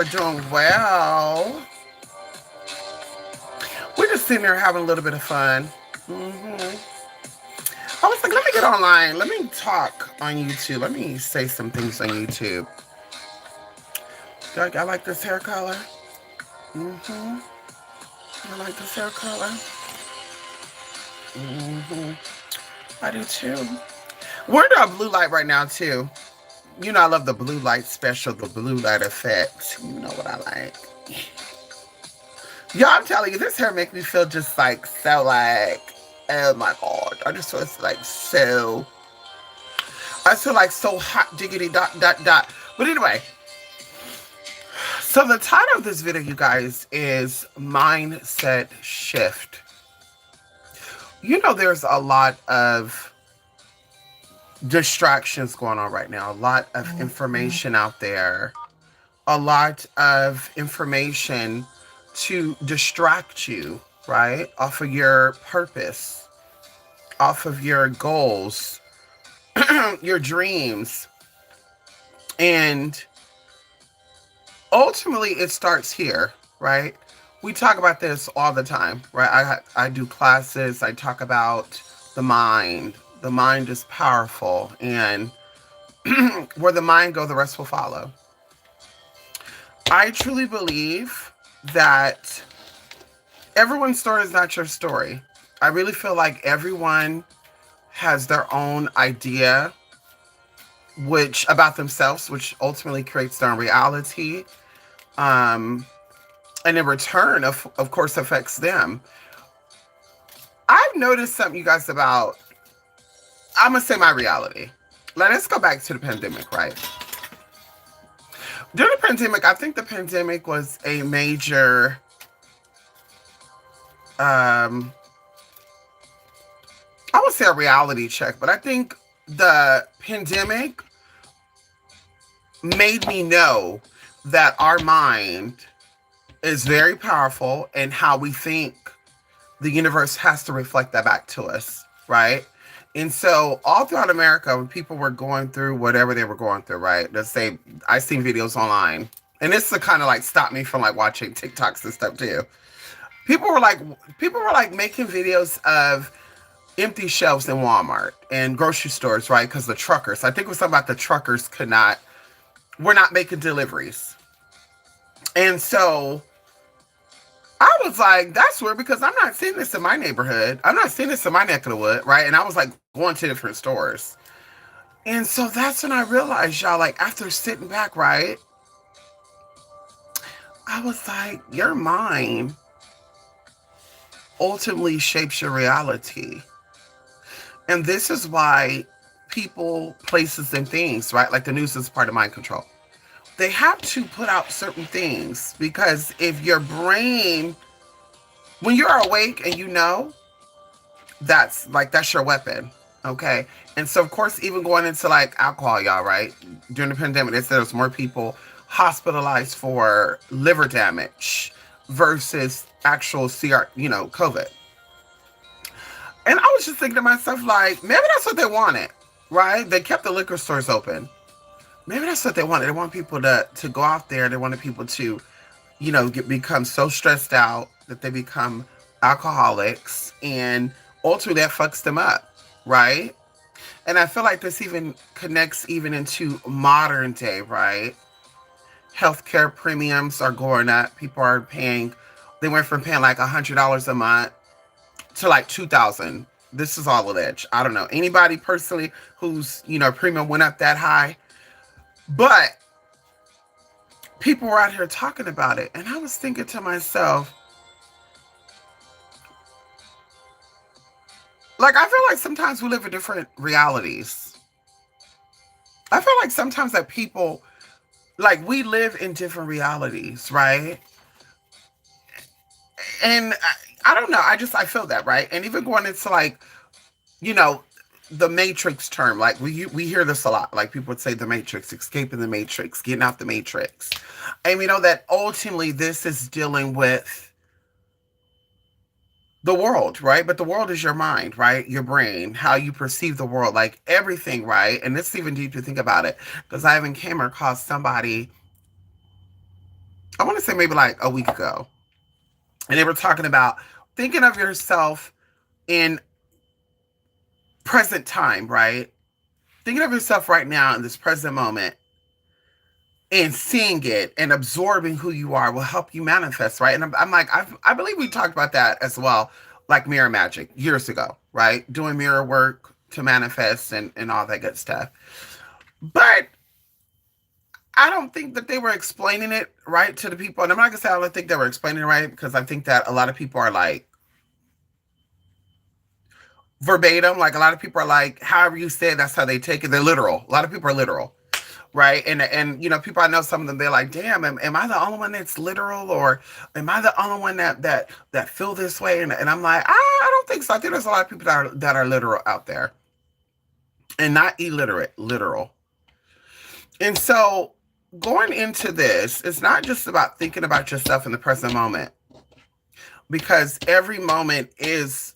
We're doing well. We're just sitting there having a little bit of fun. I was like, let me get online. Let me talk on YouTube. Let me say some things on YouTube. I like this hair color. I like this hair color. I do too. We're in a blue light right now too. You know I love the blue light special, the blue light effect. You know what I like. Y'all, I'm telling you, this hair makes me feel just like so like, oh my god. I just feel like so, I feel like so hot diggity dot dot dot. But anyway, so the title of this video, you guys, is Mindset Shift. You know, there's a lot of distractions going on right now, a lot of information out there, a lot of information to distract you, right? Off of your purpose, off of your goals, your dreams. And ultimately, it starts here, right? We talk about this all the time, right? I do classes, I talk about the mind. The mind is powerful, and where the mind goes, the rest will follow. I truly believe that everyone's story is not your story. I really feel like everyone has their own idea which about themselves, which ultimately creates their own reality. And in return, of course, affects them. I've noticed something, you guys, about, I'm going to say my reality. Let's go back to the pandemic, right? During the pandemic, I think the pandemic was a major I would say a reality check, but I think the pandemic made me know that our mind is very powerful, and how we think the universe has to reflect that back to us, right? And so all throughout America, when people were going through whatever they were going through, right? Let's say I seen videos online, and this to kind of like stop me from like watching TikToks and stuff too. People were like making videos of empty shelves in Walmart and grocery stores, right? Because the truckers, I think it was something about the truckers were not making deliveries. And so I was like, that's weird, because I'm not seeing this in my neighborhood. I'm not seeing this in my neck of the wood, right? And I was like going to different stores. And so that's when I realized, y'all, like after sitting back, right? I was like, your mind ultimately shapes your reality. And this is why people, places, and things, right? Like the news is part of mind control. They have to put out certain things, because if your brain, when you're awake and you know, that's your weapon. Okay. And so, of course, even going into like alcohol, y'all, right? During the pandemic, they said there's more people hospitalized for liver damage versus actual COVID. And I was just thinking to myself, like, maybe that's what they wanted, right? They kept the liquor stores open. Maybe that's what they wanted. They want people to go out there. They wanted people to, become so stressed out that they become alcoholics, and ultimately that fucks them up, right? And I feel like this even connects even into modern day, right? Healthcare premiums are going up. People are paying. They went from paying like $100 a month to like 2,000. This is all alleged. I don't know anybody personally whose premium went up that high, but people were out here talking about it, and I was thinking to myself, like, I feel like sometimes we live in different realities. I feel like sometimes that people, like, we live in different realities, right? And I don't know. I feel that, right? And even going into like, you know, the Matrix term, like we hear this a lot. Like people would say the Matrix, escaping the Matrix, getting out the Matrix. And we know that ultimately this is dealing with the world, right? But the world is your mind, right? Your brain, how you perceive the world, like everything, right? And it's even deep to think about it, because I even came across somebody I want to say maybe like a week ago. And they were talking about thinking of yourself in present time, right? Thinking of yourself right now in this present moment and seeing it and absorbing who you are will help you manifest, right? And I'm like, I believe we talked about that as well, like mirror magic years ago, right? Doing mirror work to manifest and all that good stuff. But I don't think that they were explaining it right to the people. And I'm not going to say I don't think they were explaining it right because I think that a lot of people are like verbatim. Like a lot of people are like, however you say it, that's how they take it. They're literal. A lot of people are literal. Right. And people I know, some of them, they're like, damn, am I the only one that's literal, or am I the only one that feel this way? And I'm like, I don't think so. I think there's a lot of people that are literal out there and not illiterate, literal. And so going into this, it's not just about thinking about yourself in the present moment, because every moment is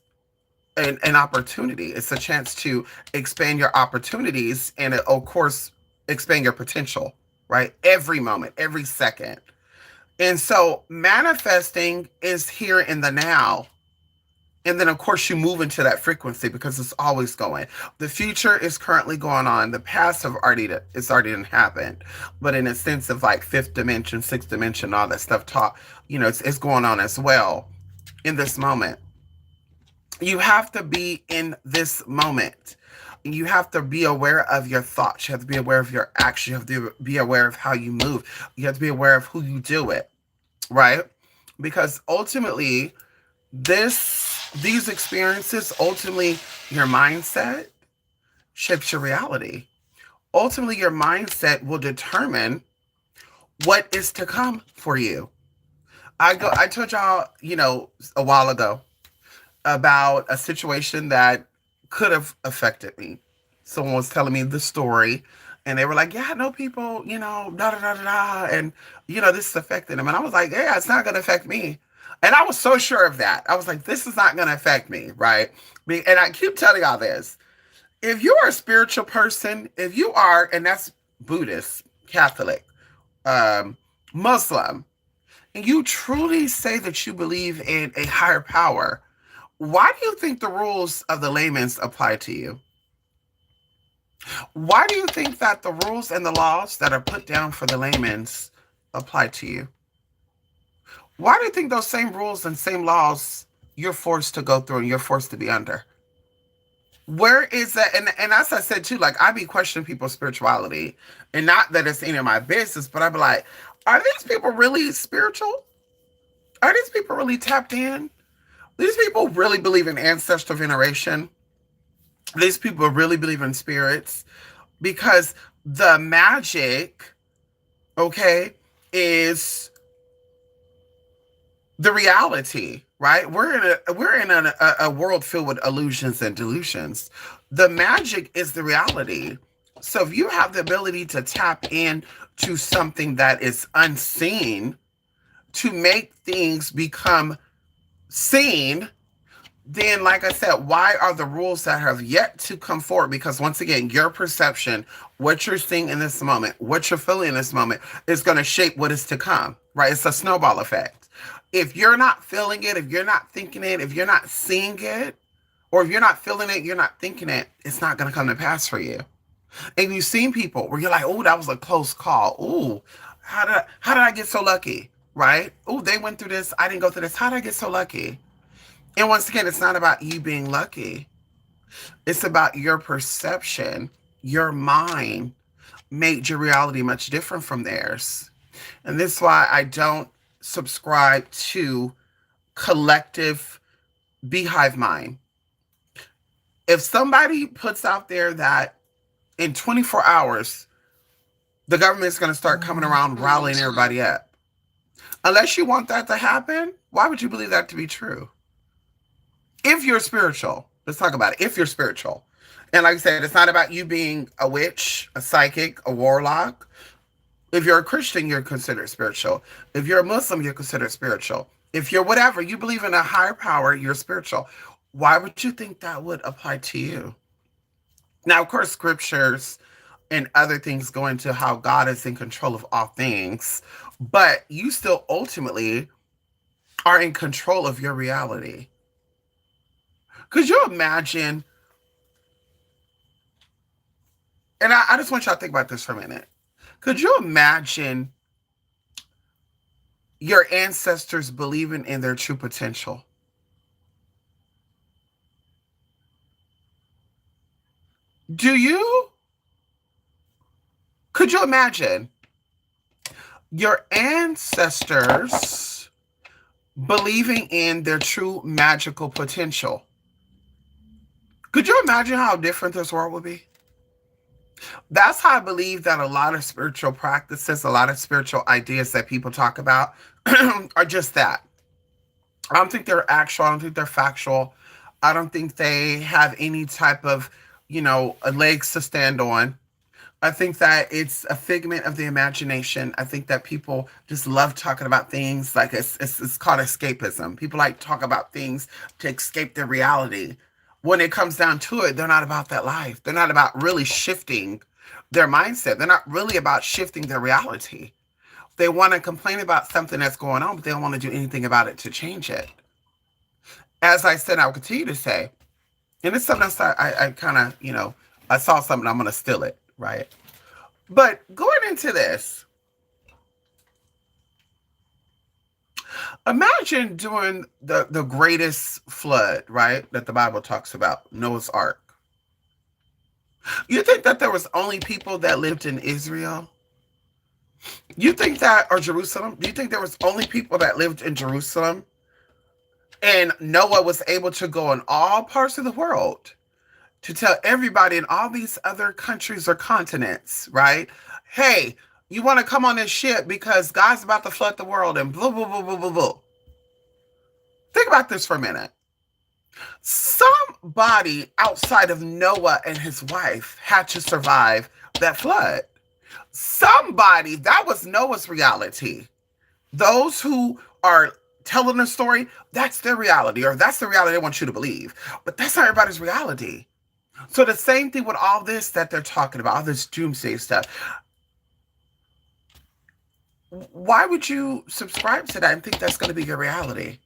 an opportunity. It's a chance to expand your opportunities and, of course, expand your potential, right? Every moment, every second. And so manifesting is here in the now. And then, of course, you move into that frequency because it's always going. The future is currently going on. The past it's already happened. But in a sense of like fifth dimension, sixth dimension, all that stuff it's going on as well in this moment. You have to be in this moment. You have to be aware of your thoughts. You have to be aware of your actions. You have to be aware of how you move. You have to be aware of who you do it, right? Because ultimately, these experiences, ultimately, your mindset shapes your reality. Ultimately, your mindset will determine what is to come for you. I told y'all, a while ago about a situation that could have affected me. Someone was telling me the story, and they were like, yeah, I know people, da da da da da, and this is affecting them. And I was like, yeah, it's not gonna affect me. And I was so sure of that. I was like, this is not gonna affect me, right? And I keep telling y'all this. If you are a spiritual person, if you are, and that's Buddhist, Catholic, Muslim, and you truly say that you believe in a higher power, why do you think the rules of the layman's apply to you? Why do you think that the rules and the laws that are put down for the layman's apply to you? Why do you think those same rules and same laws you're forced to go through and you're forced to be under? Where is that? And as I said too, like I be questioning people's spirituality, and not that it's any of my business, but I be like, are these people really spiritual? Are these people really tapped in? These people really believe in ancestral veneration. These people really believe in spirits, because the magic, okay, is the reality, right? We're in a world filled with illusions and delusions. The magic is the reality. So if you have the ability to tap in to something that is unseen to make things become seen, then like I said, why are the rules that have yet to come forward? Because once again, your perception, what you're seeing in this moment, what you're feeling in this moment is going to shape what is to come, right? It's a snowball effect. If you're not feeling it, if you're not thinking it, if you're not seeing it, or if you're not feeling it, you're not thinking it, it's not going to come to pass for you. And you've seen people where you're like, oh, that was a close call. Ooh, how did I get so lucky? Right? Oh, they went through this. I didn't go through this. How did I get so lucky? And once again, it's not about you being lucky. It's about your perception. Your mind made your reality much different from theirs. And this is why I don't subscribe to collective beehive mind. If somebody puts out there that in 24 hours, the government's going to start coming around rallying everybody up, unless you want that to happen, why would you believe that to be true? If you're spiritual, let's talk about it. If you're spiritual, and like I said, it's not about you being a witch, a psychic, a warlock. If you're a Christian, you're considered spiritual. If you're a Muslim, you're considered spiritual. If you're whatever, you believe in a higher power, you're spiritual. Why would you think that would apply to you? Now, of course, scriptures and other things go into how God is in control of all things. but you still ultimately are in control of your reality. Could you imagine? And I just want y'all to think about this for a minute. Could you imagine your ancestors believing in their true potential? Do you? Could you imagine your ancestors believing in their true magical potential? Could you imagine how different this world would be? That's how I believe that a lot of spiritual practices, a lot of spiritual ideas that people talk about are just that. I don't think they're actual. I don't think they're factual. I don't think they have any type of, legs to stand on. I think that it's a figment of the imagination. I think that people just love talking about things like it's called escapism. People like to talk about things to escape their reality. When it comes down to it, they're not about that life. They're not about really shifting their mindset. They're not really about shifting their reality. They want to complain about something that's going on, but they don't want to do anything about it to change it. As I said, I will continue to say, and it's something I kind of, I saw something, I'm going to steal it, right? But going into this, imagine during the greatest flood, right? That the Bible talks about, Noah's Ark. You think that there was only people that lived in Israel? You think that, or Jerusalem? Do you think there was only people that lived in Jerusalem? And Noah was able to go in all parts of the world to tell everybody in all these other countries or continents, right? Hey, you want to come on this ship because God's about to flood the world and blah, blah, blah, blah, blah, blah. Think about this for a minute. Somebody outside of Noah and his wife had to survive that flood. Somebody, that was Noah's reality. Those who are telling the story, that's their reality, or that's the reality they want you to believe. But that's not everybody's reality. So the same thing with all this that they're talking about, all this doomsday stuff. Why would you subscribe to that and think that's going to be your reality?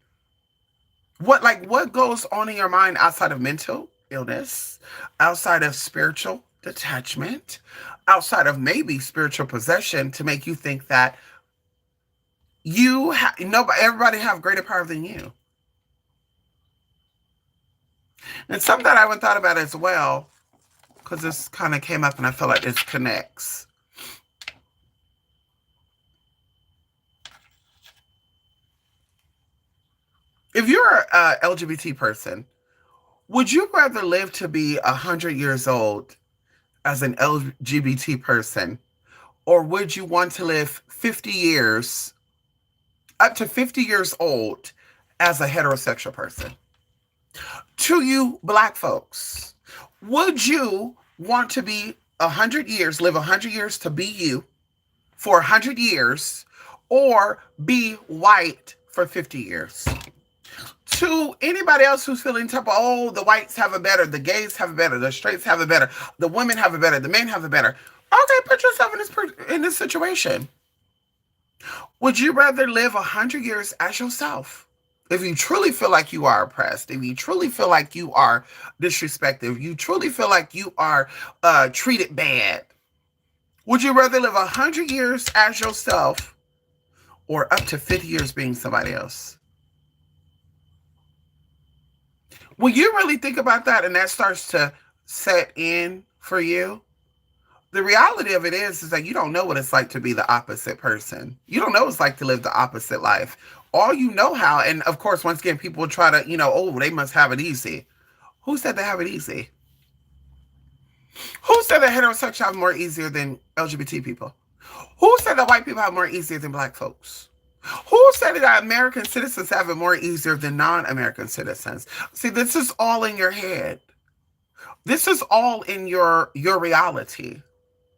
What goes on in your mind outside of mental illness, outside of spiritual detachment, outside of maybe spiritual possession to make you think that everybody have greater power than you? And something that I haven't thought about as well, because this kind of came up and I feel like this connects. If you're a LGBT person, would you rather live to be 100 years old as an LGBT person, or would you want to live 50 years, up to 50 years old as a heterosexual person? To you Black folks, would you want to be 100 years, live 100 years to be you for 100 years, or be white for 50 years? To anybody else who's feeling type of, oh, the whites have it better, the gays have it better, the straights have it better, the women have it better, the men have it better. Okay, put yourself in this situation. Would you rather live 100 years as yourself? If you truly feel like you are oppressed, if you truly feel like you are disrespected, if you truly feel like you are treated bad, would you rather live 100 years as yourself or up to 50 years being somebody else? When you really think about that and that starts to set in for you, the reality of it is that you don't know what it's like to be the opposite person. You don't know what it's like to live the opposite life. All you know how, and of course, once again, people will try to, oh, they must have it easy. Who said they have it easy? Who said that heterosexuals have more easier than LGBT people? Who said that white people have more easier than Black folks? Who said that American citizens have it more easier than non-American citizens? See, this is all in your head. This is all in your reality.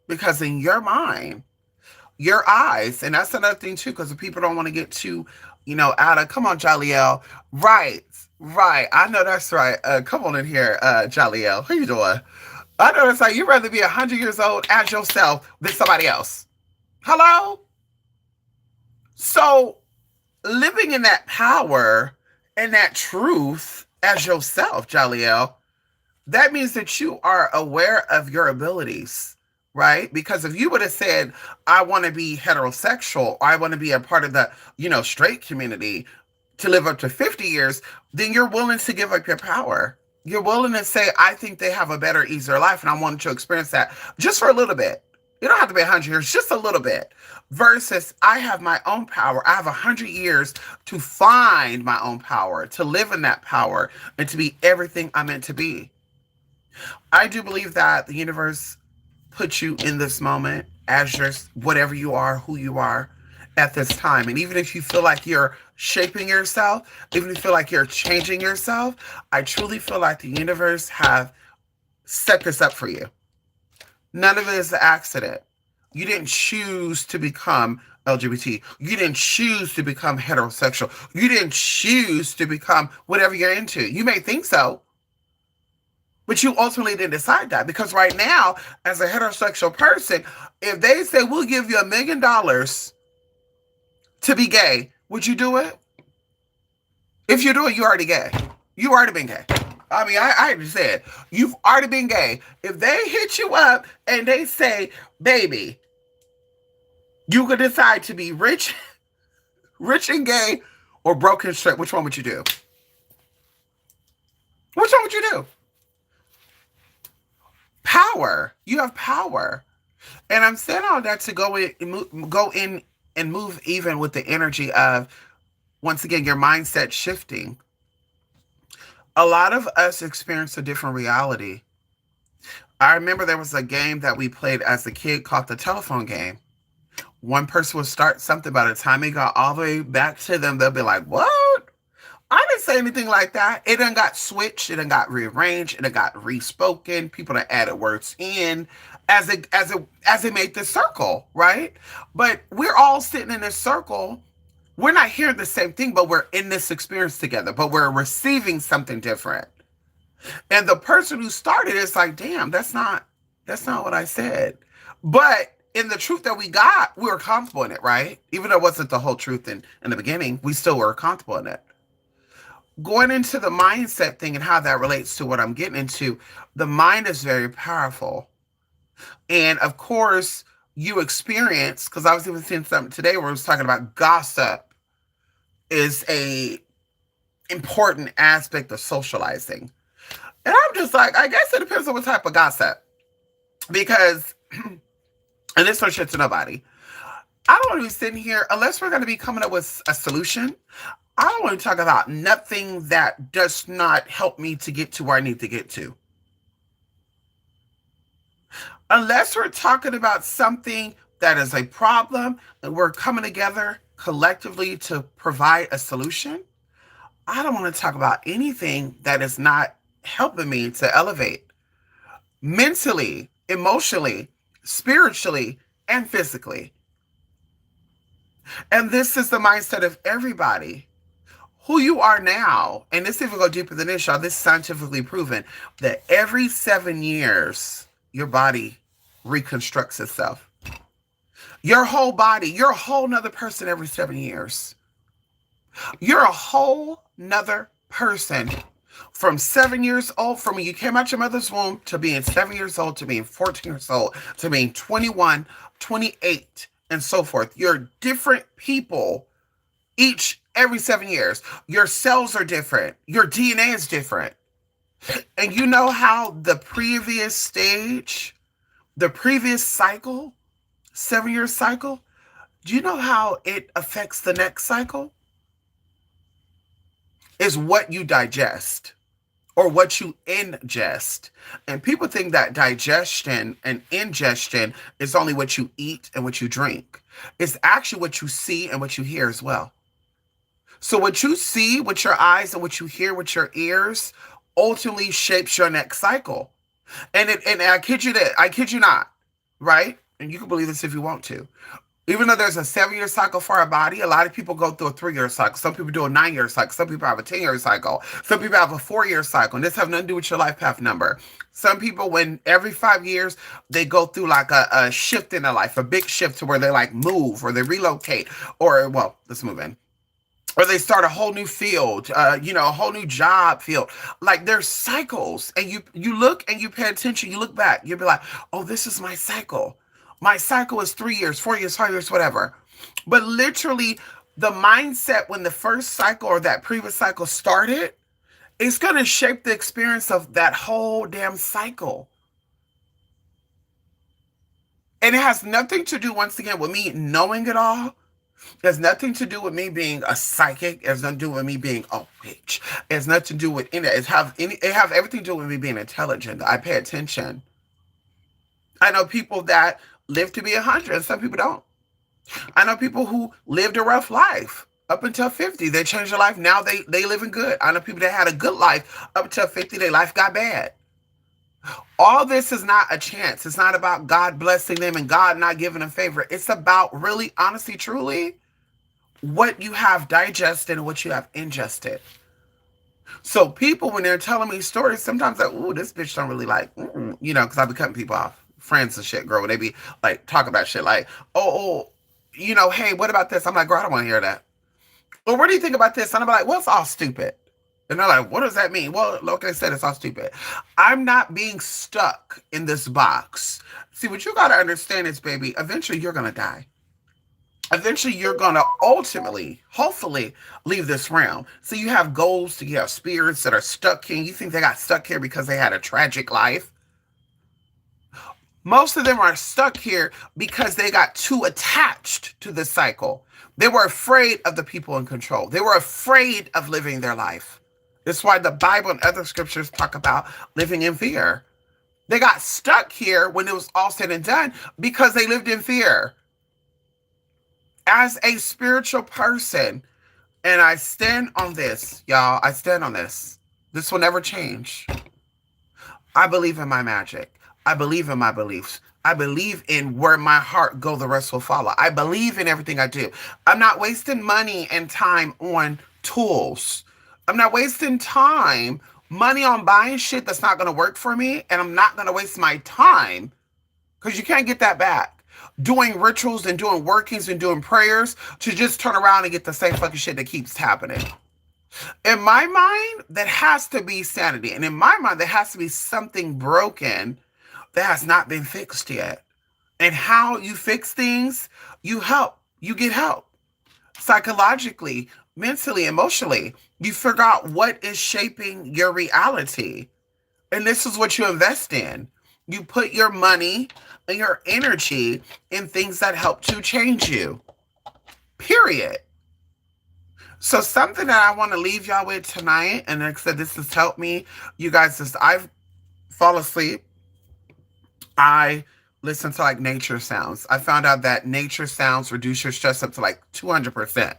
Because in your mind, your eyes, and that's another thing too, because people don't want to get too, out of, come on, Jaliel. Right. I know that's right. Come on in here, Jaliel. How you doing? I know it's like you'd rather be 100 years old as yourself than somebody else. Hello? So living in that power and that truth as yourself, Jaliel, that means that you are aware of your abilities, right? Because if you would have said, I want to be heterosexual, or I want to be a part of the, straight community to live up to 50 years, then you're willing to give up your power. You're willing to say, I think they have a better, easier life, and I want to experience that just for a little bit. You don't have to be 100 years, just a little bit. Versus, I have my own power. I have 100 years to find my own power, to live in that power, and to be everything I'm meant to be. I do believe that the universe puts you in this moment as your whatever you are, who you are at this time. And even if you feel like you're shaping yourself, even if you feel like you're changing yourself, I truly feel like the universe have set this up for you. None of it is an accident. You didn't choose to become LGBT. You didn't choose to become heterosexual. You didn't choose to become whatever you're into. You may think so, but you ultimately didn't decide that, because right now, as a heterosexual person, if they say, we'll give you $1 million to be gay, would you do it? If you do it, you already gay. You already been gay. I mean, I just said, you've already been gay. If they hit you up and they say, baby, you could decide to be rich and gay, or broke and straight, which one would you do? Which one would you do? Power. You have power. And I'm saying all that to go in and move even with the energy of, once again, your mindset shifting. A lot of us experience a different reality. I remember there was a game that we played as a kid called the telephone game. One person would start something, by the time it got all the way back to them, they'll be like, what? I didn't say anything like that. It done got switched. It done got rearranged. It done got respoken. People done added words in as it made the circle, right? But we're all sitting in this circle. We're not hearing the same thing, but we're in this experience together. But we're receiving something different. And the person who started it's like, damn, that's not what I said. But in the truth that we got, we were comfortable in it, right? Even though it wasn't the whole truth in the beginning, we still were comfortable in it. Going into the mindset thing and how that relates to what I'm getting into, the mind is very powerful. And of course, you experience, because I was even seeing something today where I was talking about gossip is a important aspect of socializing. And I'm just like, I guess it depends on what type of gossip. Because, and this no shit to nobody, I don't want to be sitting here, unless we're going to be coming up with a solution, I don't want to talk about nothing that does not help me to get to where I need to get to. Unless we're talking about something that is a problem and we're coming together collectively to provide a solution, I don't want to talk about anything that is not helping me to elevate mentally, emotionally, spiritually, and physically. And this is the mindset of everybody. Who you are now, and this even go deeper than this, y'all, this is scientifically proven that every 7 years, your body reconstructs itself. Your whole body, you're a whole nother person every 7 years. You're a whole nother person from 7 years old, from when you came out your mother's womb, to being 7 years old, to being 14 years old, to being 21, 28, and so forth. You're different people every 7 years. Your cells are different. Your DNA is different. And you know how the previous stage, the previous cycle, 7-year cycle, do you know how it affects the next cycle? Is what you digest or what you ingest. And people think that digestion and ingestion is only what you eat and what you drink. It's actually what you see and what you hear as well. So what you see with your eyes and what you hear with your ears ultimately shapes your next cycle. And I kid you not, right? And you can believe this if you want to. Even though there's a 7-year cycle for our body, a lot of people go through a 3-year cycle. Some people do a 9-year cycle. Some people have a 10-year cycle. Some people have a 4-year cycle. And this have nothing to do with your life path number. Some people, when every 5 years, they go through like a shift in their life, a big shift to where they like move or they relocate or, well, let's move in. Or they start a whole new field, a whole new job field. Like there's cycles, and you look and you pay attention. You look back, you'll be like, "Oh, this is my cycle. My cycle is 3 years, 4 years, 5 years, whatever." But literally, the mindset when the first cycle or that previous cycle started is going to shape the experience of that whole damn cycle. And it has nothing to do, once again, with me knowing it all. It has nothing to do with me being a psychic. It has nothing to do with me being a witch. It has nothing to do with any. It have everything to do with me being intelligent. I pay attention. I know people that live to be 100, and some people don't. I know people who lived a rough life up until 50. They changed their life. Now they living good. I know people that had a good life up until 50. Their life got bad. All this is not a chance. It's not about God blessing them and God not giving them favor. It's about really, honestly, truly, what you have digested and what you have ingested. So people, when they're telling me stories, sometimes like, ooh, this bitch don't really like, because I be cutting people off. Friends and shit, girl. When they be like, talk about shit like, hey, what about this? I'm like, girl, I don't want to hear that. Well, what do you think about this? And I'm like, well, it's all stupid. And they're like, what does that mean? Well, like I said, it's all stupid. I'm not being stuck in this box. See, what you got to understand is, baby, eventually you're going to die. Eventually you're going to ultimately, hopefully, leave this realm. So you have goals, you have spirits that are stuck here. You think they got stuck here because they had a tragic life? Most of them are stuck here because they got too attached to the cycle. They were afraid of the people in control. They were afraid of living their life. That's why the Bible and other scriptures talk about living in fear. They got stuck here when it was all said and done because they lived in fear. As a spiritual person, and I stand on this, y'all, I stand on this. This will never change. I believe in my magic. I believe in my beliefs. I believe in where my heart go, the rest will follow. I believe in everything I do. I'm not wasting money and time on tools. I'm not wasting money on buying shit that's not going to work for me. And I'm not going to waste my time, because you can't get that back, doing rituals and doing workings and doing prayers to just turn around and get the same fucking shit that keeps happening. In my mind, that has to be sanity. And in my mind, there has to be something broken that has not been fixed yet. And how you fix things, you get help. Psychologically, mentally, emotionally, you figure out what is shaping your reality. And this is what you invest in. You put your money and your energy in things that help to change you. Period. So something that I want to leave y'all with tonight, and like I said, this has helped me. You guys, I've fall asleep. I listen to like nature sounds. I found out that nature sounds reduce your stress up to like 200%.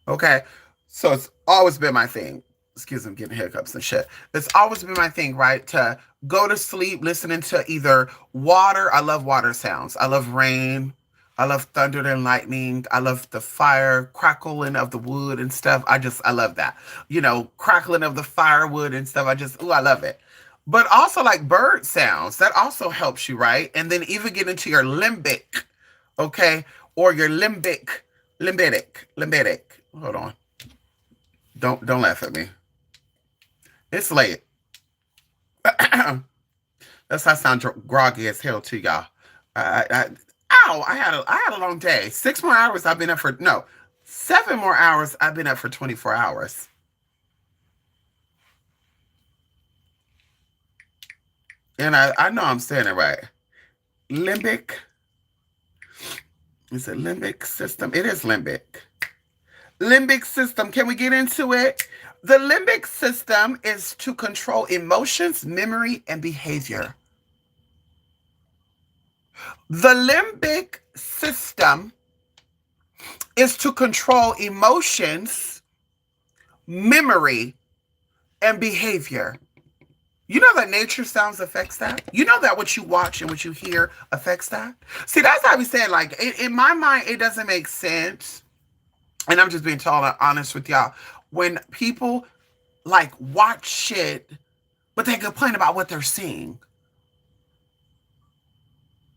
Okay. So it's always been my thing. Excuse me, I'm getting hiccups and shit. It's always been my thing, right? To go to sleep listening to either water. I love water sounds. I love rain. I love thunder and lightning. I love the fire crackling of the wood and stuff. I love that. Crackling of the firewood and stuff. I love it. But also like bird sounds, that also helps you, right? And then even get into your limbic, okay? Or your limbic. Hold on. Don't laugh at me. It's late. That's how I sound groggy as hell to y'all. I had a long day. 6 more hours I've been up for, no, 7 more hours I've been up for 24 hours. And I know I'm saying it right. Limbic. Is it limbic system? It is limbic. Limbic system. Can we get into it? The limbic system is to control emotions, memory, and behavior. The limbic system is to control emotions, memory, and behavior. You know that nature sounds affects that? You know that what you watch and what you hear affects that? See, that's how we say, like, in my mind, it doesn't make sense. And I'm just being totally honest with y'all. When people, like, watch shit, but they complain about what they're seeing.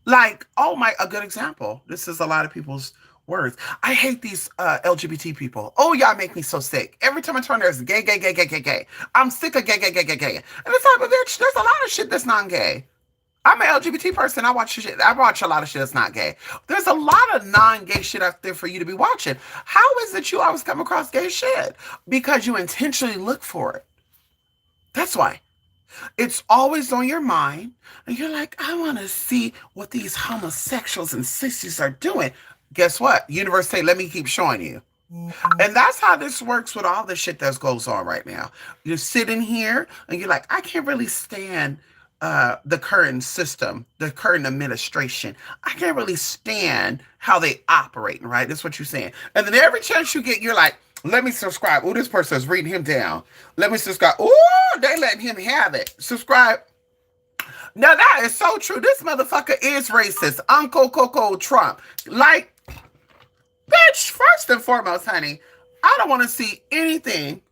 Like, oh my, a good example. This is a lot of people's words. I hate these LGBT people. Oh, y'all make me so sick. Every time I turn, there's gay, gay, gay, gay, gay, gay. I'm sick of gay, gay, gay, gay, gay. And it's like, but bitch, there's a lot of shit that's non-gay. I'm an LGBT person. I watch shit. I watch a lot of shit that's not gay. There's a lot of non-gay shit out there for you to be watching. How is it you always come across gay shit? Because you intentionally look for it. That's why. It's always on your mind, and you're like, I want to see what these homosexuals and sissies are doing. Guess what? Universe say, let me keep showing you. And that's how this works with all the shit that goes on right now. You're sitting here, and you're like, I can't really stand the current system, the current administration. I can't really stand how they operate, right? That's what you're saying. And then every chance you get, you're like, let me subscribe. Oh, this person is reading him down. Let me subscribe. Oh, they letting him have it. Subscribe. Now that is so true. This motherfucker is racist. Uncle Coco Trump. Like, bitch, first and foremost, honey, I don't want to see anything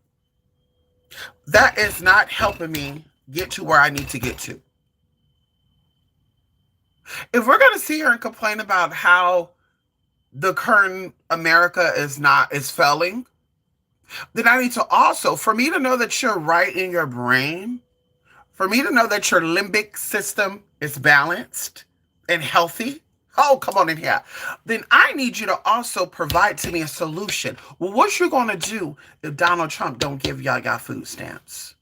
that is not helping me get to where I need to get to. If we're going to sit here and complain about how the current America is failing, then I need to also, for me to know that you're right in your brain, for me to know that your limbic system is balanced and healthy, oh, come on in here, then I need you to also provide to me a solution. Well, what you going to do if Donald Trump don't give y'all food stamps?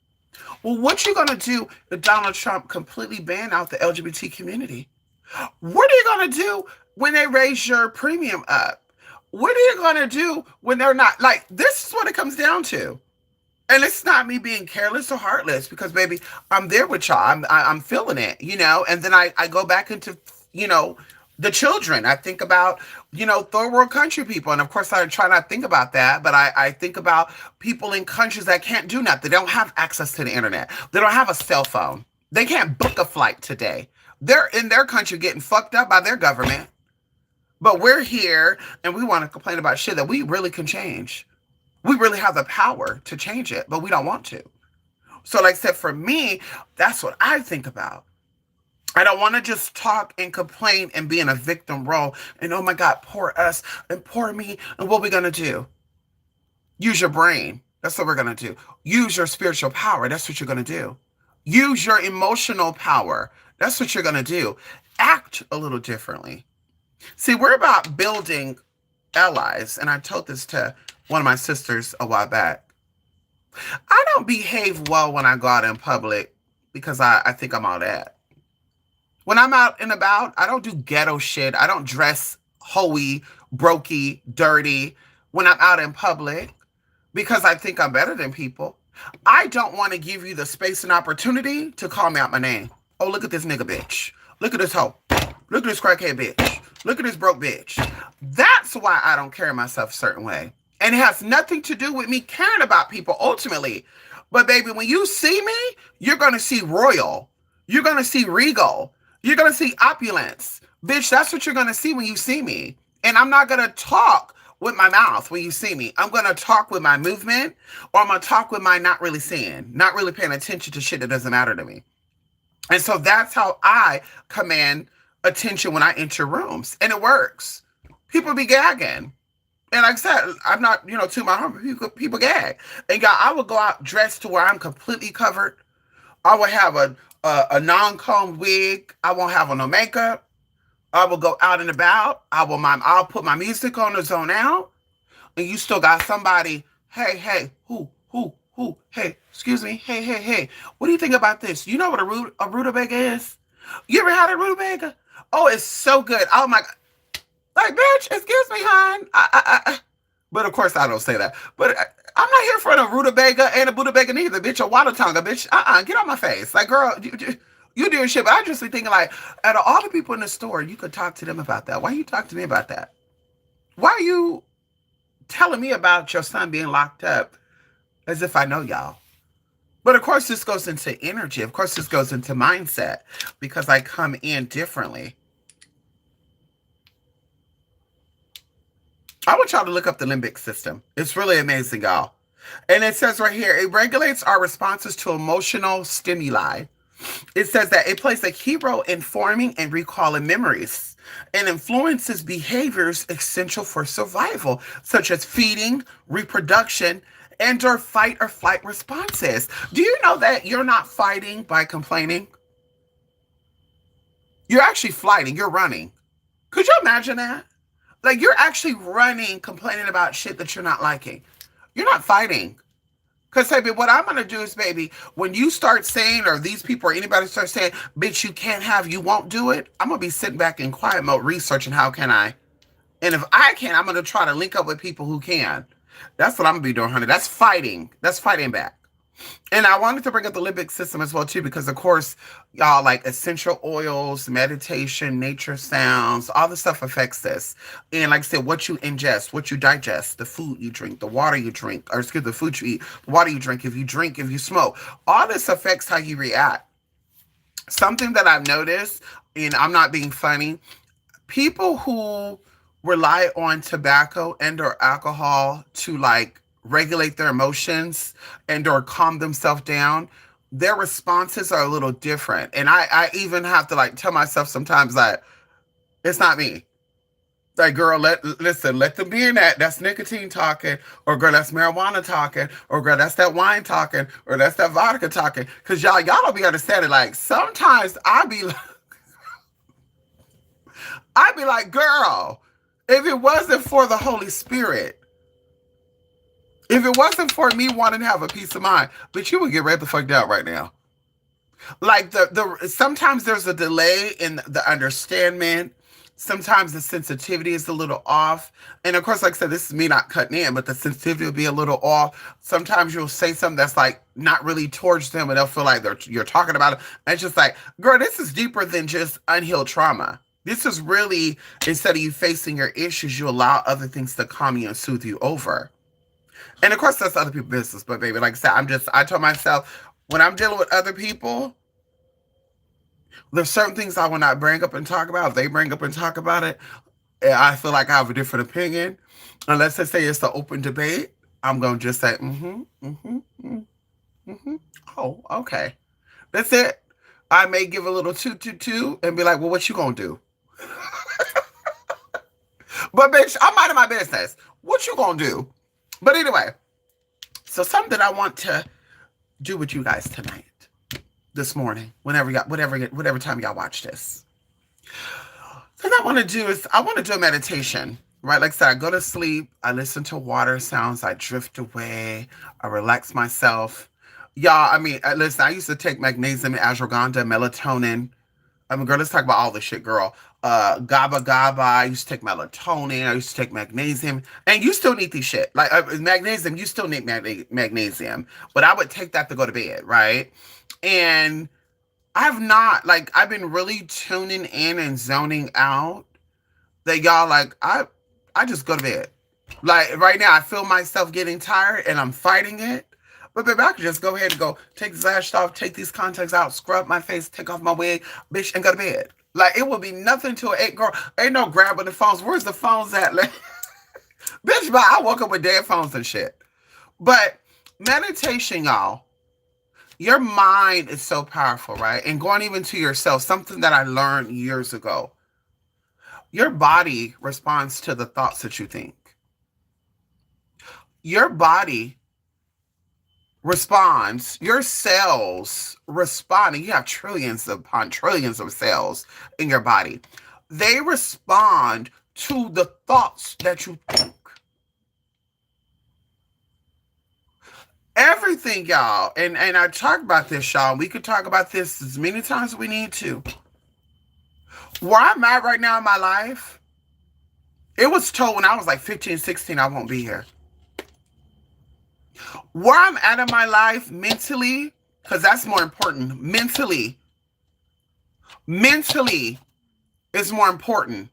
Well, what you going to do if Donald Trump completely ban out the LGBT community? What are you going to do when they raise your premium up? What are you going to do when they're not? Like, this is what it comes down to. And it's not me being careless or heartless, because, baby, I'm there with y'all. I'm feeling it, you know? And then I go back into, you know, the children. I think about, you know, third world country people. And, of course, I try not to think about that. But I think about people in countries that can't do nothing. They don't have access to the internet. They don't have a cell phone. They can't book a flight today. They're in their country getting fucked up by their government. But we're here and we want to complain about shit that we really can change. We really have the power to change it, but we don't want to. So like I said, for me, that's what I think about. I don't want to just talk and complain and be in a victim role and, oh my God, poor us and poor me. And what are we going to do? Use your brain. That's what we're going to do. Use your spiritual power. That's what you're going to do. Use your emotional power. That's what you're going to do. Act a little differently. See, we're about building allies. And I told this to one of my sisters a while back. I don't behave well when I go out in public because I think I'm all that. When I'm out and about, I don't do ghetto shit. I don't dress hoey, brokey, dirty when I'm out in public because I think I'm better than people. I don't want to give you the space and opportunity to call me out my name. Oh, look at this nigga bitch. Look at this hoe. Look at this crackhead bitch. Look at this broke bitch. That's why I don't carry myself a certain way. And it has nothing to do with me caring about people ultimately. But baby, when you see me, you're going to see royal. You're going to see regal. You're going to see opulence. Bitch, that's what you're going to see when you see me. And I'm not going to talk with my mouth when you see me. I'm going to talk with my movement, or I'm going to talk with my not really seeing, not really paying attention to shit that doesn't matter to me. And so that's how I command attention when I enter rooms. And it works. People be gagging. And like I said, I'm not, to my home, people gag. And y'all, I will go out dressed to where I'm completely covered. I will have a non-combed wig. I won't have on no makeup. I will go out and about. I'll put my music on to zone out. And you still got somebody, hey, who, hey, excuse me, hey. What do you think about this? You know what a rutabaga is? You ever had a rutabaga? Oh, it's so good. Oh my God. Like, bitch, excuse me, hon. But of course I don't say that. But I'm not here for a rutabaga and a butabaga neither, bitch. A Wadatonga, bitch. Get on my face. Like, girl, you doing shit. But I just be thinking, like, out of all the people in the store, you could talk to them about that. Why you talk to me about that? Why are you telling me about your son being locked up as if I know y'all? But of course, this goes into energy. Of course, this goes into mindset because I come in differently. I want y'all to look up the limbic system. It's really amazing, y'all. And it says right here, it regulates our responses to emotional stimuli. It says that it plays a key role in forming and recalling memories and influences behaviors essential for survival, such as feeding, reproduction, and or fight or flight responses. Do you know that you're not fighting by complaining? You're actually flighting, you're running. Could you imagine that? Like you're actually running, complaining about shit that you're not liking. You're not fighting. Because, baby, what I'm going to do is, baby, when you start saying, or these people or anybody starts saying, bitch, you can't have, you won't do it, I'm going to be sitting back in quiet mode researching how can I. And if I can, I'm going to try to link up with people who can. That's what I'm going to be doing, honey. That's fighting. That's fighting back. And I wanted to bring up the limbic system as well, too, because, of course, y'all, like essential oils, meditation, nature sounds, all this stuff affects this. And like I said, what you ingest, what you digest, the food you drink, the water you drink, or excuse me, the food you eat, the water you drink, if you smoke, all this affects how you react. Something that I've noticed, and I'm not being funny, people who rely on tobacco and or alcohol to like regulate their emotions and or calm themselves down, their responses are a little different. And I even have to like tell myself sometimes that it's not me. Like, girl, listen, let them be in that. That's nicotine talking, or girl, that's marijuana talking, or girl, that's that wine talking, or that's that vodka talking. Cause y'all don't be understanding. Like sometimes I'd be like, girl, if it wasn't for the Holy Spirit, if it wasn't for me wanting to have a peace of mind, but you would get right the fuck down right now. Like sometimes there's a delay in the understanding. Sometimes the sensitivity is a little off. And of course, like I said, this is me not cutting in, but the sensitivity will be a little off. Sometimes you'll say something that's like not really towards them and they'll feel like you're talking about it. And it's just like, girl, this is deeper than just unhealed trauma. This is really, instead of you facing your issues, you allow other things to calm you and soothe you over. And of course, that's other people's business. But baby, like I said, I told myself, when I'm dealing with other people, there's certain things I will not bring up and talk about. If they bring up and talk about it, and I feel like I have a different opinion. Unless they say it's an open debate, I'm going to just say, oh, okay. That's it. I may give a little toot and be like, well, what you going to do? But bitch, I'm minding my business. What you going to do? But anyway, so something that I want to do with you guys tonight, this morning, whatever time y'all watch this. So what I want to do is I want to do a meditation, right? Like I said, I go to sleep, I listen to water sounds, I drift away, I relax myself. Y'all, I mean, listen, I used to take magnesium, ashwagandha, melatonin. I mean, girl, let's talk about all this shit, girl. GABA. I used to take melatonin. I used to take magnesium. And you still need these shit. Like magnesium, you still need magnesium. But I would take that to go to bed, right? And I've been really tuning in and zoning out that y'all, like, I just go to bed. Like, right now, I feel myself getting tired and I'm fighting it. But baby, I could just go ahead and go take this lash off, take these contacts out, scrub my face, take off my wig, bitch, and go to bed. Like, it would be nothing to it. Girl, ain't no grabbing the phones. Where's the phones at? Like, bitch, but I woke up with dead phones and shit. But meditation, y'all, your mind is so powerful, right? And going even to yourself, something that I learned years ago. Your body responds to the thoughts that you think. Your body responds, your cells respond, and you have trillions upon trillions of cells in your body. They respond to the thoughts that you think. Everything, y'all, and I talk about this, y'all. We could talk about this as many times as we need to. Where I'm at right now in my life, it was told when I was like 15, 16, I won't be here. Where I'm at in my life mentally, because that's more important. Mentally is more important.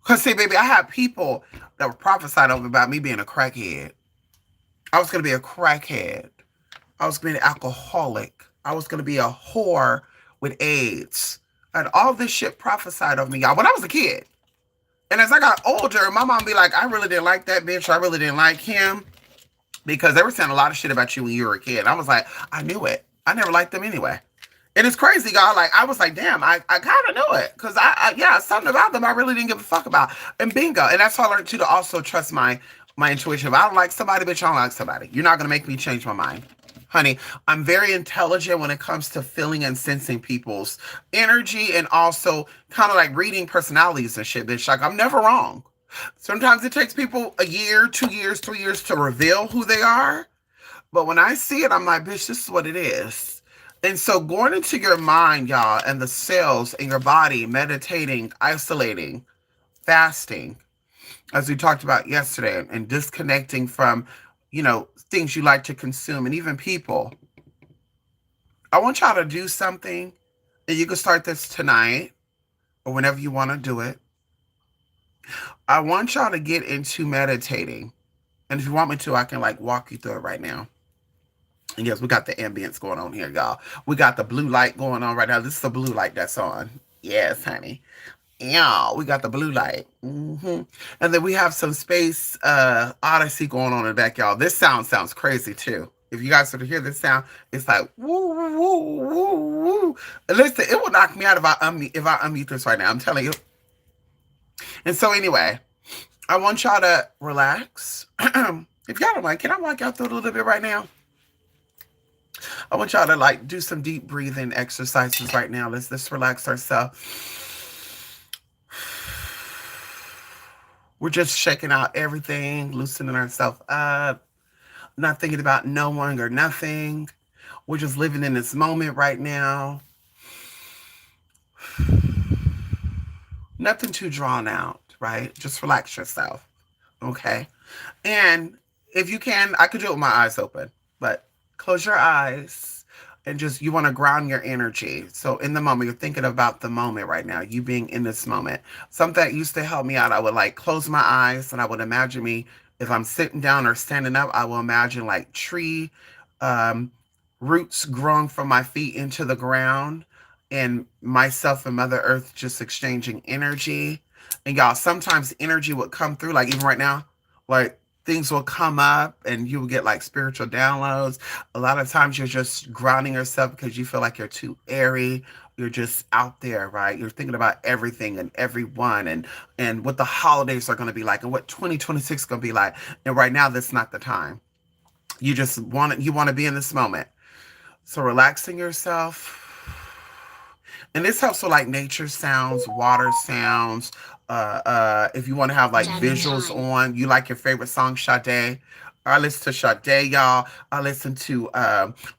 Because, see, baby, I had people that were prophesied over about me being a crackhead. I was going to be a crackhead. I was going to be an alcoholic. I was going to be a whore with AIDS. And all this shit prophesied of me, y'all, when I was a kid. And as I got older, my mom be like, I really didn't like that bitch. I really didn't like him. Because they were saying a lot of shit about you when you were a kid. I was like, I knew it. I never liked them anyway. And it's crazy, y'all. Like, I was like, damn, I kind of knew it. Because yeah, something about them I really didn't give a fuck about. And bingo. And that's how I learned too, to also trust my intuition. If I don't like somebody, bitch, I don't like somebody. You're not going to make me change my mind. Honey, I'm very intelligent when it comes to feeling and sensing people's energy and also kind of like reading personalities and shit, bitch. Like, I'm never wrong. Sometimes it takes people a year, 2 years, 3 years to reveal who they are. But when I see it, I'm like, bitch, this is what it is. And so going into your mind, y'all, and the cells in your body, meditating, isolating, fasting, as we talked about yesterday, and disconnecting from, things you like to consume and even people. I want y'all to do something, and you can start this tonight or whenever you want to do it. I want y'all to get into meditating. And if you want me to, I can like walk you through it right now. And yes, we got the ambience going on here, y'all. We got the blue light going on right now. This is the blue light that's on. Yes, honey. Yeah, we got the blue light. And then we have some space odyssey going on in the back, y'all. This sounds crazy too. If you guys were to hear this sound, it's like woo, woo, woo, woo. Listen, it will knock me out if I unmute this right now. I'm telling you. And so anyway, I want y'all to relax. If y'all don't mind, can I walk y'all through it a little bit right now? I want y'all to like do some deep breathing exercises right now. Let's relax ourselves. We're just shaking out everything, loosening ourselves up, not thinking about no one or nothing. We're just living in this moment right now. Nothing too drawn out, right? Just relax yourself, okay? And if you can, I could do it with my eyes open, but close your eyes and just, you want to ground your energy. So in the moment, you're thinking about the moment right now, you being in this moment. Something that used to help me out, I would like close my eyes and I would imagine me, if I'm sitting down or standing up, I will imagine like tree roots growing from my feet into the ground and myself and Mother Earth just exchanging energy. And y'all, sometimes energy would come through, like even right now, like things will come up and you will get like spiritual downloads. A lot of times you're just grounding yourself because you feel like you're too airy. You're just out there, right? You're thinking about everything and everyone and what the holidays are going to be like and what 2026 is going to be like. And right now, that's not the time. You want to be in this moment. So relaxing yourself. And this helps with like nature sounds, water sounds. If you want to have like visuals on, you like your favorite song, Sade. I listen to Sade, y'all. I listen to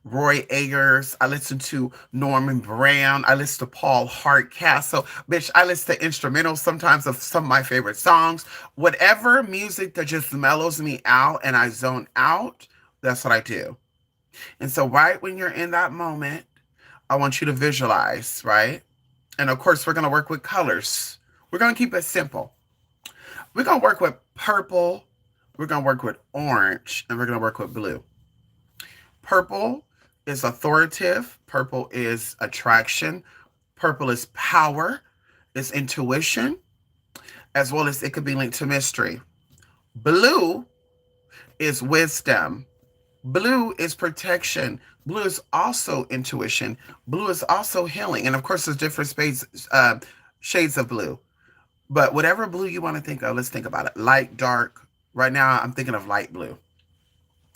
Roy Ayers. I listen to Norman Brown. I listen to Paul Hardcastle. Bitch, I listen to instrumentals sometimes of some of my favorite songs. Whatever music that just mellows me out and I zone out, that's what I do. And so right when you're in that moment, I want you to visualize, right? And of course, we're going to work with colors. We're going to keep it simple. We're going to work with purple. We're going to work with orange. And we're going to work with blue. Purple is authoritative. Purple is attraction. Purple is power. It's intuition. As well as it could be linked to mystery. Blue is wisdom. Blue is protection. Blue is also intuition. Blue is also healing. And of course, there's different shades of blue. But whatever blue you want to think of, let's think about it. Light, dark. Right now, I'm thinking of light blue.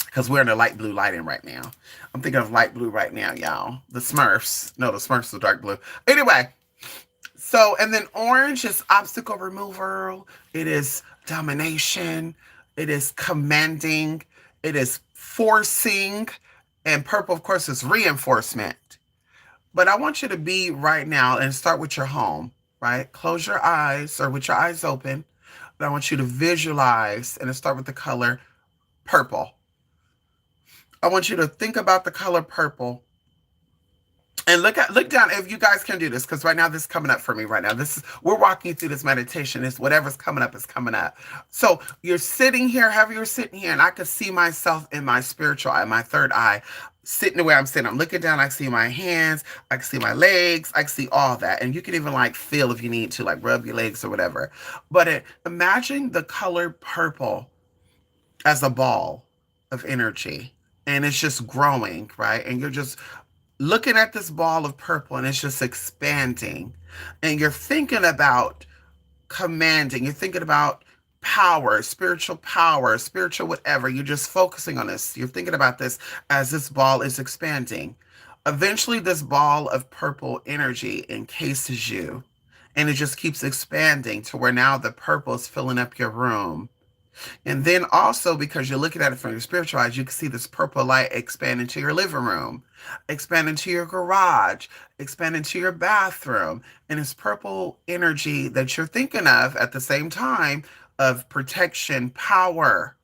Because we're in the light blue lighting right now. I'm thinking of light blue right now, y'all. The Smurfs. No, the Smurfs are dark blue. Anyway. So, and then orange is obstacle removal. It is domination. It is commanding. It is forcing. And purple, of course, is reinforcement. But I want you to be right now and start with your home, right? Close your eyes or with your eyes open. But I want you to visualize and start with the color purple. I want you to think about the color purple And look down if you guys can do this, because right now this is coming up for me right now. This is we're walking through this meditation. Is whatever's coming up is coming up. So you're sitting here, however you're sitting here, and I could see myself in my spiritual eye, my third eye, sitting the way I'm sitting. I'm looking down, I see my hands, I can see my legs, I can see all that. And you can even like feel if you need to, like rub your legs or whatever. But imagine the color purple as a ball of energy. And it's just growing, right? And you're just looking at this ball of purple and it's just expanding. And you're thinking about commanding, you're thinking about power, spiritual whatever. You're just focusing on this. You're thinking about this as this ball is expanding. Eventually, this ball of purple energy encases you and it just keeps expanding to where now the purple is filling up your room. And then also, because you're looking at it from your spiritual eyes, you can see this purple light expand into your living room, expand into your garage, expand into your bathroom. And it's purple energy that you're thinking of at the same time of protection, power,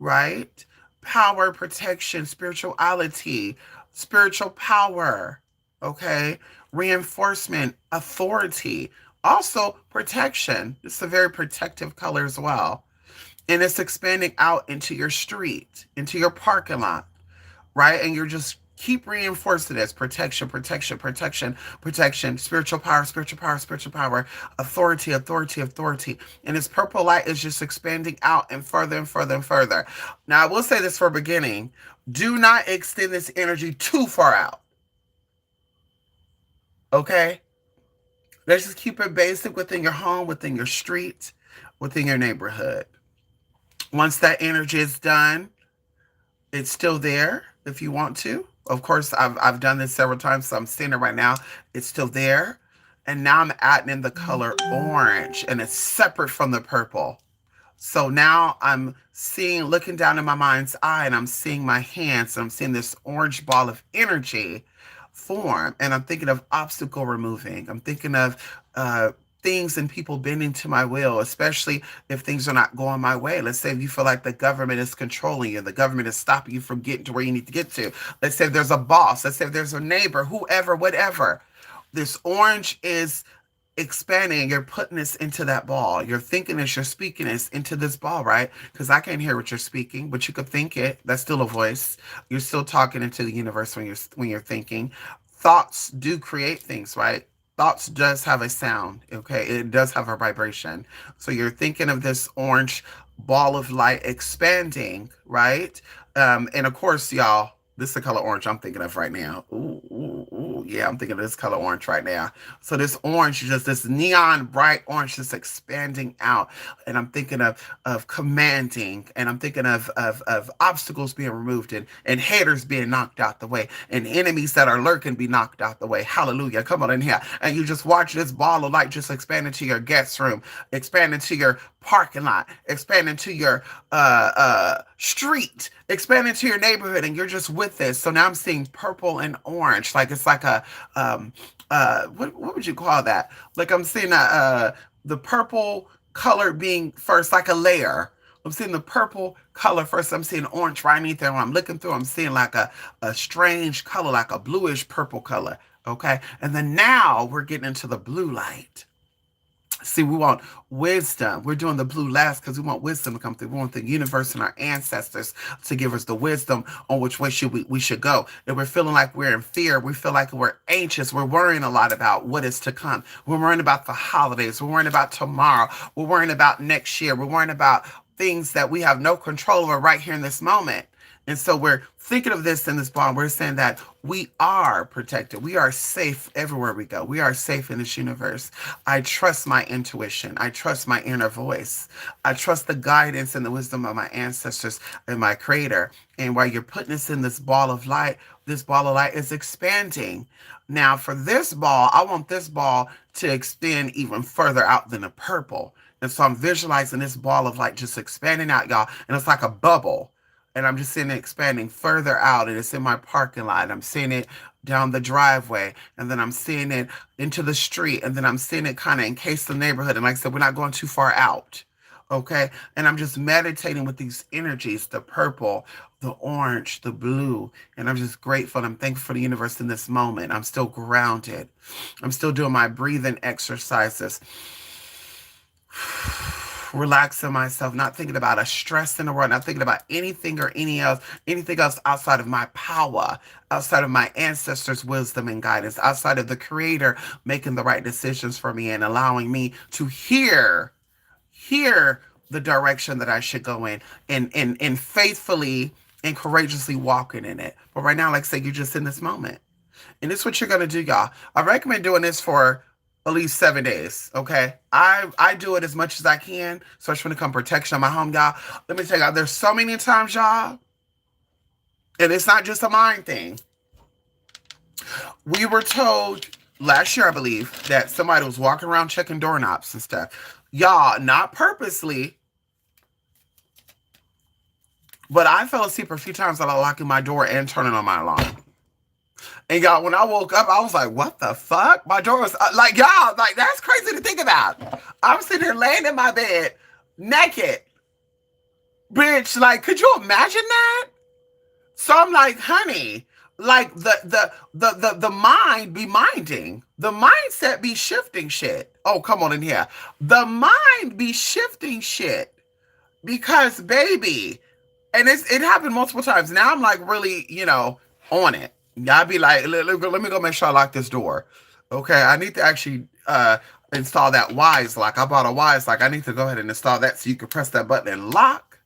right? Power, protection, spirituality, spiritual power, okay? Reinforcement, authority, also protection. It's a very protective color as well, and it's expanding out into your street, into your parking lot, right? And you're just keep reinforcing this protection, protection, protection, protection, spiritual power, spiritual power, spiritual power, authority, authority, authority. And this purple light is just expanding out and further and further and further. Now, I will say this for beginning, do not extend this energy too far out, okay? Let's just keep it basic within your home, within your street, within your neighborhood. Once that energy is done, it's still there if you want to. Of course, I've done this several times, so I'm seeing it right now. It's still there. And now I'm adding in the color orange, and it's separate from the purple. So now I'm seeing, looking down in my mind's eye, and I'm seeing my hands, and I'm seeing this orange ball of energy form. And I'm thinking of obstacle removing. I'm thinking of things and people bending to my will, especially if things are not going my way. Let's say if you feel like the government is controlling you, the government is stopping you from getting to where you need to get to. Let's say if there's a boss, let's say if there's a neighbor, whoever, whatever. This orange is expanding. You're putting this into that ball. You're thinking this, you're speaking this into this ball, right? Because I can't hear what you're speaking, but you could think it. That's still a voice. You're still talking into the universe when you're thinking. Thoughts do create things, right? Thoughts does have a sound, okay? It does have a vibration. So you're thinking of this orange ball of light expanding, right? And of course, y'all, this is the color orange I'm thinking of right now. Ooh, ooh, ooh. Yeah, I'm thinking of this color orange right now. So this orange is just this neon bright orange just expanding out. And I'm thinking of commanding, and I'm thinking of obstacles being removed, and haters being knocked out the way, and enemies that are lurking be knocked out the way. Hallelujah. Come on in here. And you just watch this ball of light just expand into your guest room, expand into your parking lot, expand into your street, expand into your neighborhood, and you're just with this. So now I'm seeing purple and orange, like it's like a what would you call that? Like I'm seeing the purple color being first, like a layer. I'm seeing the purple color first. I'm seeing orange right underneath there. When I'm looking through, I'm seeing like a strange color, like a bluish purple color. Okay. And then now we're getting into the blue light. See, we want wisdom. We're doing the blue last because we want wisdom to come through. We want the universe and our ancestors to give us the wisdom on which way we should go. If we're feeling like we're in fear, we feel like we're anxious, we're worrying a lot about what is to come. We're worrying about the holidays. We're worrying about tomorrow. We're worrying about next year. We're worrying about things that we have no control over right here in this moment. And so we're thinking of this in this bond. We're saying that we are protected. We are safe everywhere we go. We are safe in this universe. I trust my intuition. I trust my inner voice. I trust the guidance and the wisdom of my ancestors and my creator. And while you're putting this in this ball of light is expanding. Now for this ball, I want this ball to extend even further out than the purple. And so I'm visualizing this ball of light just expanding out, y'all. And it's like a bubble. And I'm just seeing it expanding further out, and it's in my parking lot. I'm seeing it down the driveway, and then I'm seeing it into the street, and then I'm seeing it kind of encase the neighborhood. And like I said, we're not going too far out. Okay. And I'm just meditating with these energies, the purple, the orange, the blue. And I'm just grateful. And I'm thankful for the universe in this moment. I'm still grounded. I'm still doing my breathing exercises, relaxing myself, not thinking about a stress in the world, not thinking about anything or anything else outside of my power, outside of my ancestors' wisdom and guidance, outside of the creator making the right decisions for me and allowing me to hear the direction that I should go in and faithfully and courageously walking in it. But right now, like I say, you're just in this moment. And this is what you're gonna do, y'all. I recommend doing this for at least 7 days. Okay. I do it as much as I can, especially when it comes to protection of my home, y'all. Let me tell y'all, there's so many times, y'all, and it's not just a mind thing. We were told last year, I believe, that somebody was walking around checking doorknobs and stuff. Y'all, not purposely, but I fell asleep a few times while locking my door and turning on my alarm. And y'all, when I woke up, I was like, what the fuck? My door was like, y'all, like, that's crazy to think about. I'm sitting here laying in my bed, naked. Bitch, like, could you imagine that? So I'm like, honey, like the mind be minding. The mindset be shifting shit. Oh, come on in here. The mind be shifting shit. Because baby, and it happened multiple times. Now I'm like really, on it. I'd be like, let me go make sure I lock this door. Okay, I need to actually install that Wise lock. I bought a Wise lock. I need to go ahead and install that so you can press that button and lock.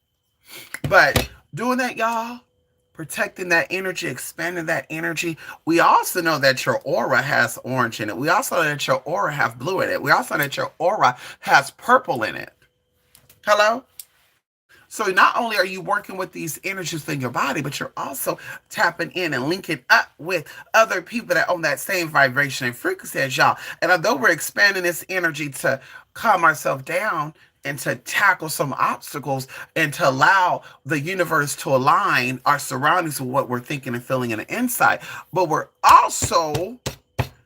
But doing that, y'all, protecting that energy, expanding that energy. We also know that your aura has orange in it. We also know that your aura has blue in it. We also know that your aura has purple in it. Hello? So not only are you working with these energies in your body, but you're also tapping in and linking up with other people that own that same vibration and frequency as y'all. And although we're expanding this energy to calm ourselves down and to tackle some obstacles and to allow the universe to align our surroundings with what we're thinking and feeling in the inside, but we're also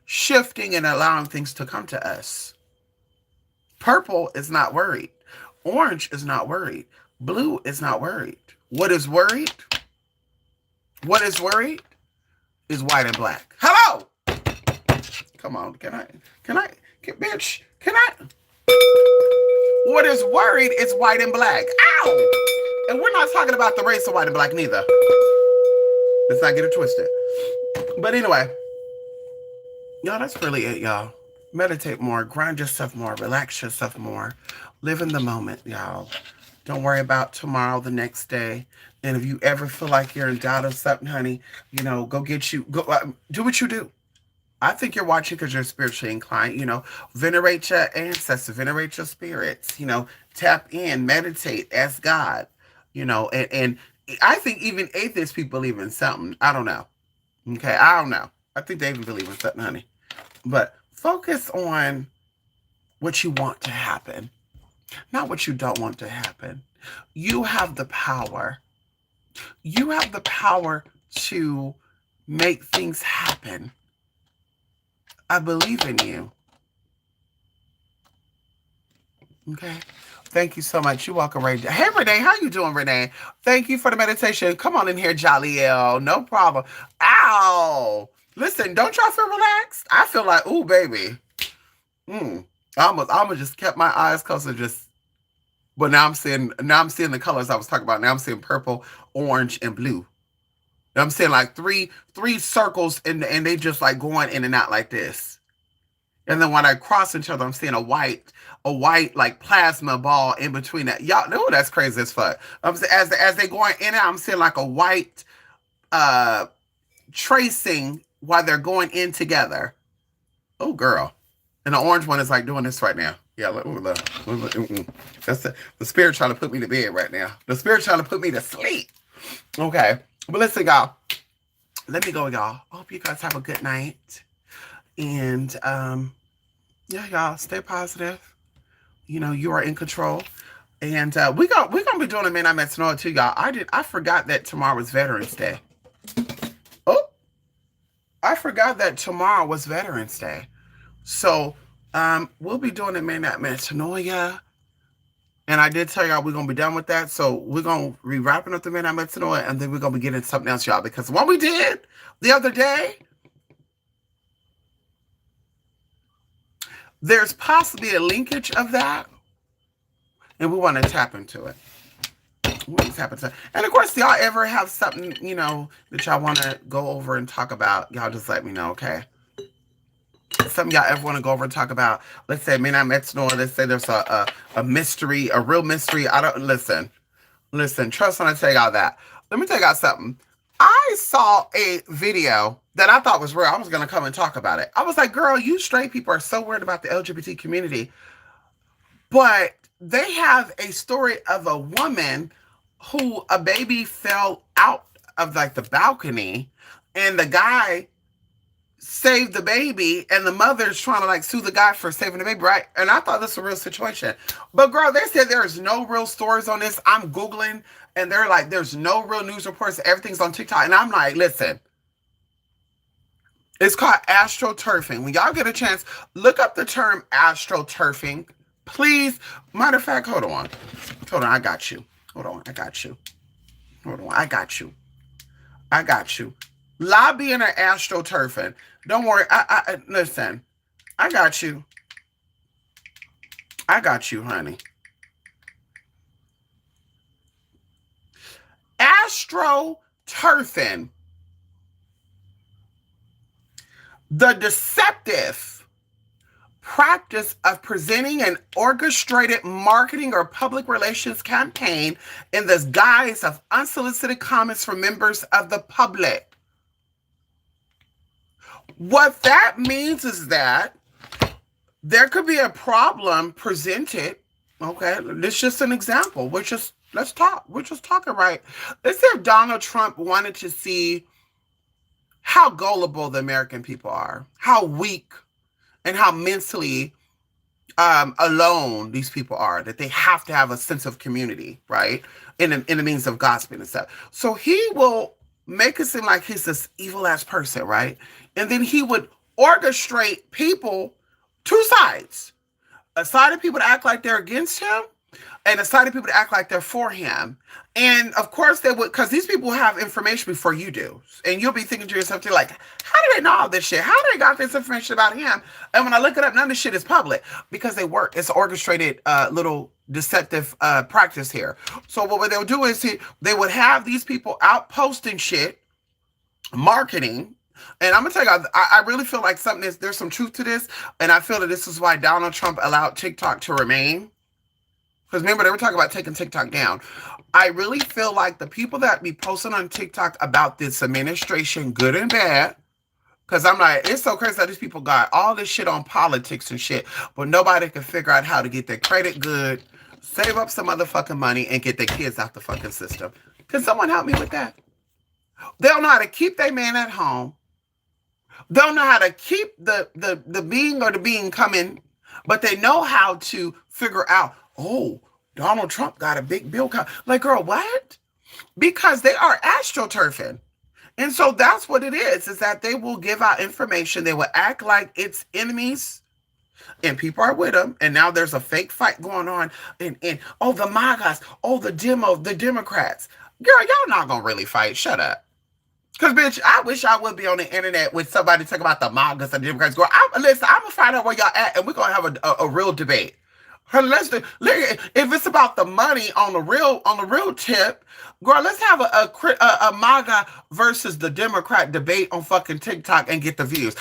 shifting and allowing things to come to us. Purple is not worried. Orange is not worried. Blue is not worried. What is worried? What is worried is white and black. Hello! Come on, bitch, can I? What is worried is white and black. Ow! And we're not talking about the race of white and black neither. Let's not get it twisted. But anyway, y'all, that's really it, y'all. Meditate more, grind yourself more, relax yourself more. Live in the moment, y'all. Don't worry about tomorrow, the next day. And if you ever feel like you're in doubt of something, honey, go do what you do. I think you're watching because you're spiritually inclined. Venerate your ancestors, venerate your spirits. Tap in, meditate, ask God. And I think even atheist people believe in something. I don't know. Okay, I don't know. I think they even believe in something, honey. But focus on what you want to happen, not what you don't want to happen. You have the power. You have the power to make things happen. I believe in you. Okay. Thank you so much. You're welcome, Renee. Hey, Renee. How you doing, Renee? Thank you for the meditation. Come on in here, Jolly-El. No problem. Ow. Listen, don't y'all feel relaxed? I feel like, ooh, baby. I almost just kept my eyes closed and just, but now I'm seeing the colors I was talking about. Now I'm seeing purple, orange, and blue. I'm seeing like three circles and they just like going in and out like this. And then when I cross each other, I'm seeing a white like plasma ball in between that. Y'all know that's crazy as fuck. As they going in and out, I'm seeing like a white tracing while they're going in together. Oh, girl. And the orange one is like doing this right now. Yeah, look. That's the spirit trying to put me to bed right now. The spirit trying to put me to sleep. Okay. But listen, y'all. Let me go, y'all. I hope you guys have a good night. And yeah, y'all, stay positive. You are in control. And we're gonna be doing a Midnight Metanoia too, y'all. I forgot that tomorrow was Veterans Day. Oh, I forgot that tomorrow was Veterans Day. So we'll be doing a Midnight Metanoia And I did tell y'all we're gonna be done with that. So we're gonna be wrapping up the Midnight Metanoia, and then we're gonna be getting something else, y'all. Because what we did the other day, there's possibly a linkage of that, and we want to tap into it. And of course, y'all ever have something, you know, that y'all want to go over and talk about, y'all just let me know, okay? Something y'all ever want to go over and talk about. Let's say Midnight Metanoia, let's say there's a mystery, a real mystery. I don't listen. Trust when I tell y'all that. Let me tell y'all something. I saw a video that I thought was real. I was gonna come and talk about it. I was like, girl, you straight people are so worried about the LGBT community. But they have a story of a woman who a baby fell out of like the balcony, and the guy saved the baby, and the mother's trying to like sue the guy for saving the baby, right? And I thought this was a real situation. But girl, they said there's no real stories on this. I'm Googling, and they're like, there's no real news reports. Everything's on TikTok. And I'm like, listen, it's called astroturfing. When y'all get a chance, look up the term astroturfing. Please. Matter of fact, hold on. Hold on, I got you. Hold on, I got you. Hold on, I got you. I got you. Lobbying or astroturfing. Don't worry. I listen. I got you. I got you, honey. Astroturfing. The deceptive practice of presenting an orchestrated marketing or public relations campaign in the guise of unsolicited comments from members of the public. What that means is that there could be a problem presented. Okay, this is just an example. Let's talk. We're just talking, right? Let's say if Donald Trump wanted to see how gullible the American people are, how weak and how mentally alone these people are, that they have to have a sense of community, right? In the means of gospel and stuff. So he will make it seem like he's this evil ass person, right? And then he would orchestrate people, two sides. A side of people to act like they're against him, and a side of people to act like they're for him. And of course they would, because these people have information before you do. And you'll be thinking to yourself, like, how do they know all this shit? How do they got this information about him? And when I look it up, none of this shit is public because they work. It's an orchestrated little deceptive practice here. So what they'll do is they would have these people out posting shit, marketing. And I'm gonna tell you, I really feel like there's some truth to this, and I feel that this is why Donald Trump allowed TikTok to remain. Because remember, they were talking about taking TikTok down. I really feel like the people that be posting on TikTok about this administration, good and bad, because I'm like, it's so crazy that these people got all this shit on politics and shit, but nobody can figure out how to get their credit good, save up some motherfucking money, and get their kids out the fucking system. Can someone help me with that? They don't know how to keep their man at home. They don't know how to keep the being or the being coming, but they know how to figure out, oh, Donald Trump got a big bill. Like, girl, what? Because they are astroturfing. And so that's what it is that they will give out information. They will act like it's enemies, and people are with them. And now there's a fake fight going on. And oh, the MAGAs, oh, the Democrats. Girl, y'all not going to really fight. Shut up. Because, bitch, I wish I would be on the internet with somebody talking about the MAGAs and the Democrats. Girl, listen, I'm going to find out where y'all at, and we're going to have a real debate. If it's about the money on the real tip, girl, let's have a MAGA versus the Democrat debate on fucking TikTok and get the views.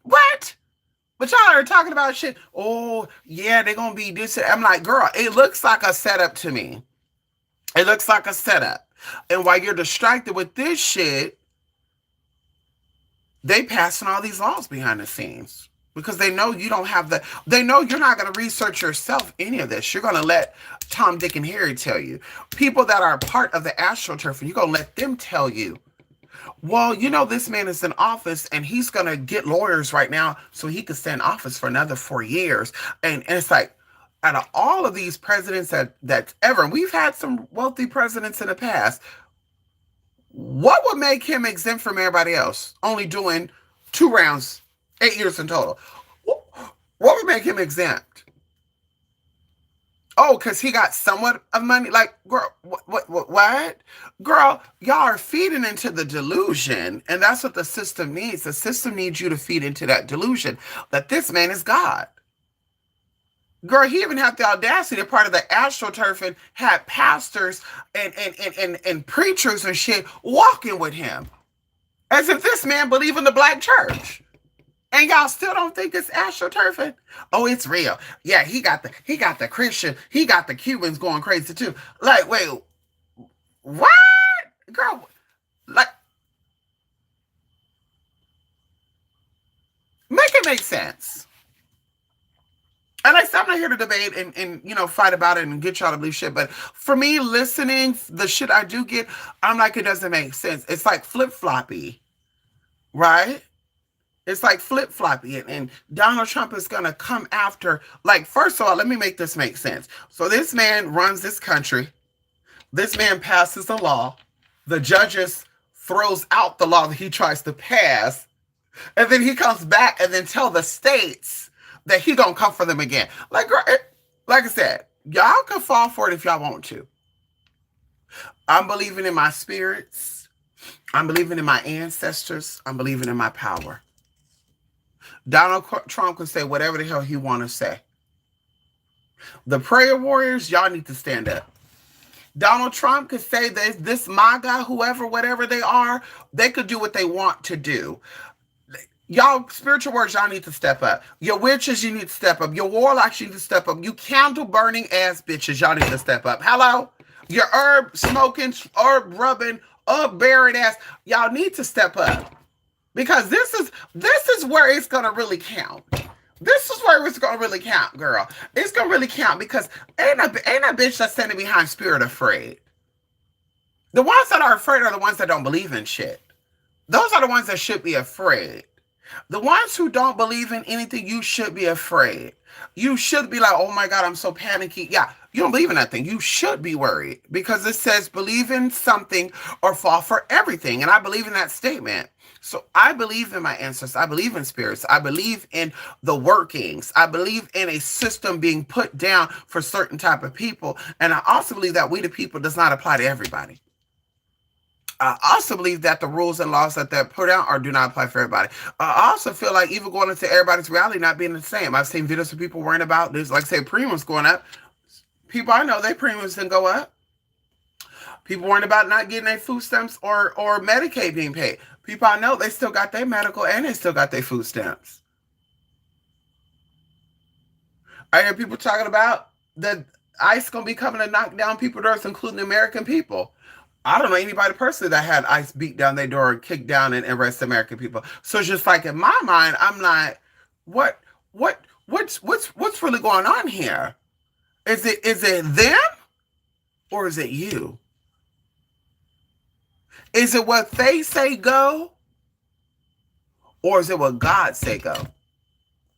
What? But y'all are talking about shit. Oh, yeah, they're going to be this. I'm like, girl, it looks like a setup to me. It looks like a setup. And while you're distracted with this shit, they passing all these laws behind the scenes because they know you don't have they know you're not going to research yourself any of this. You're going to let Tom, Dick, and Harry tell you. People that are part of the AstroTurf, you're going to let them tell you. Well, you know, this man is in office and he's going to get lawyers right now so he could stay in office for another 4 years. And it's like, out of all of these presidents that ever, and we've had some wealthy presidents in the past, what would make him exempt from everybody else? Only doing 2 rounds, 8 years in total. What would make him exempt? Oh, because he got somewhat of money. Like, girl, what? Girl, y'all are feeding into the delusion. And that's what the system needs. The system needs you to feed into that delusion that this man is God. Girl, he even had the audacity, part of the AstroTurf, and had pastors and preachers and shit walking with him. As if this man believed in the black church. And y'all still don't think it's AstroTurfing? Oh, it's real. Yeah, he got the Christian, he got the Cubans going crazy too. Like, wait, what? Girl, like, make it make sense. And I said, I'm not here to debate and fight about it and get y'all to believe shit. But for me, listening, the shit I do get, I'm like, it doesn't make sense. It's like flip-floppy, right? It's like flip-floppy. And Donald Trump is going to come after, like, first of all, let me make this make sense. So this man runs this country. This man passes a law. The judges throws out the law that he tries to pass. And then he comes back and then tell the states that he gonna come for them again. Like I said, y'all can fall for it if y'all want to. I'm believing in my spirits. I'm believing in my ancestors. I'm believing in my power. Donald Trump can say whatever the hell he want to say. The prayer warriors, y'all need to stand up. Donald Trump could say that this MAGA, whoever, whatever they are, they could do what they want to do. Y'all, spiritual warriors, y'all need to step up. Your witches, you need to step up. Your warlocks, you need to step up. You candle burning ass bitches, y'all need to step up. Hello? Your herb smoking, herb rubbing, herb bearing ass, y'all need to step up. Because this is where it's gonna really count. This is where it's gonna really count, girl. It's gonna really count because ain't a bitch that's standing behind spirit afraid. The ones that are afraid are the ones that don't believe in shit. Those are the ones that should be afraid. The ones who don't believe in anything, you should be afraid. You should be like, oh my God, I'm so panicky. Yeah, you don't believe in that thing. You should be worried because it says believe in something or fall for everything. And I believe in that statement. So I believe in my ancestors. I believe in spirits. I believe in the workings. I believe in a system being put down for certain type of people. And I also believe that we the people does not apply to everybody. I also believe that the rules and laws that they're put out do not apply for everybody. I also feel like even going into everybody's reality not being the same. I've seen videos of people worrying about this, like say premiums going up. People I know, their premiums didn't go up. People worrying about not getting their food stamps or Medicaid being paid. People I know, they still got their medical and they still got their food stamps. I hear people talking about that ICE going to be coming to knock down people's doors, including the American people. I don't know anybody personally that had ICE beat down their door and kick down and arrest American people. So it's just like in my mind, I'm like, what's really going on here? Is it them or is it you? Is it what they say go? Or is it what God say go?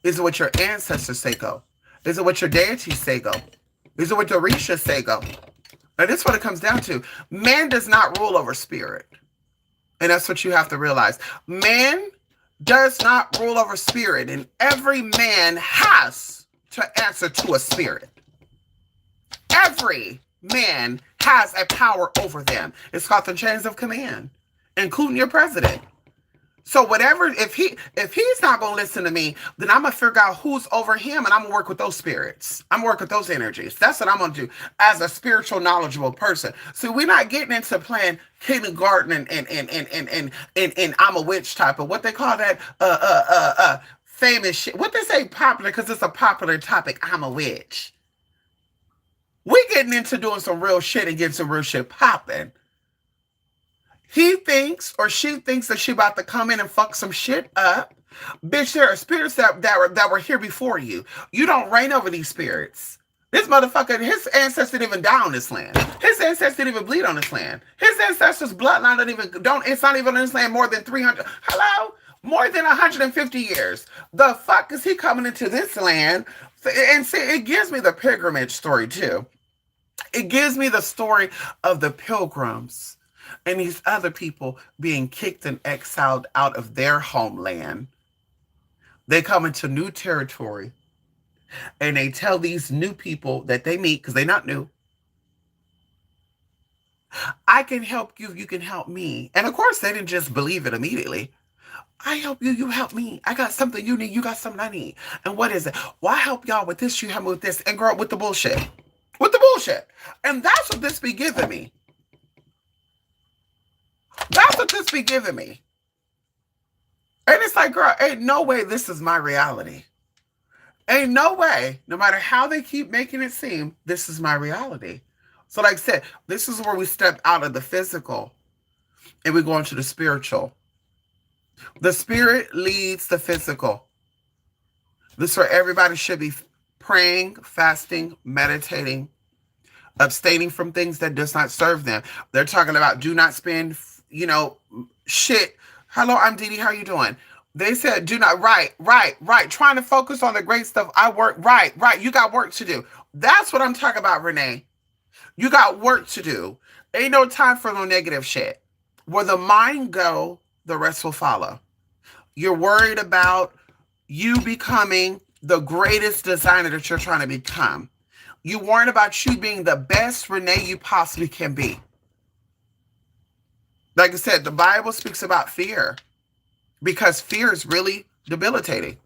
Is it what your ancestors say go? Is it what your deities say go? Is it what the Orishas say go? And that's what it comes down to. Man does not rule over spirit. And that's what you have to realize. Man does not rule over spirit. And every man has to answer to a spirit. Every man has a power over them. It's called the chains of command, including your president. So whatever, if he's not going to listen to me, then I'm going to figure out who's over him and I'm going to work with those spirits. I'm going to work with those energies. That's what I'm going to do as a spiritual, knowledgeable person. So we're not getting into playing kindergarten and I'm a witch type of what they call that famous shit. What they say popular because it's a popular topic. I'm a witch. We're getting into doing some real shit and getting some real shit popping. He thinks or she thinks that she about to come in and fuck some shit up. Bitch, there are spirits that were here before you. You don't reign over these spirits. This motherfucker, his ancestors didn't even die on this land. His ancestors didn't even bleed on this land. His ancestors' bloodline it's not even on this land more than 300, hello? More than 150 years. The fuck is he coming into this land? And see, it gives me the pilgrimage story too. It gives me the story of the pilgrims and these other people being kicked and exiled out of their homeland. They come into new territory And they tell these new people that they meet, because they're not new, I can help you, you can help me. And of course, they didn't just believe it immediately. I help you, you help me. I got something you need, you got something I need. And what is it? Well, I help y'all with this, you help me with this, and girl, with the bullshit. With the bullshit. And that's what this be giving me. That's what this be giving me. And it's like, girl, ain't no way this is my reality. Ain't no way, no matter how they keep making it seem, this is my reality. So like I said, this is where we step out of the physical and we go into the spiritual. The spirit leads the physical. This is where everybody should be praying, fasting, meditating, abstaining from things that does not serve them. They're talking about do not spend, shit. Hello, I'm Dee Dee. How you doing? They said do not, right. Trying to focus on the great stuff. I work, right. You got work to do. That's what I'm talking about, Renee. You got work to do. Ain't no time for no negative shit. Where the mind go, the rest will follow. You're worried about you becoming the greatest designer that you're trying to become. You worried about you being the best Renee you possibly can be. Like I said, the Bible speaks about fear because fear is really debilitating.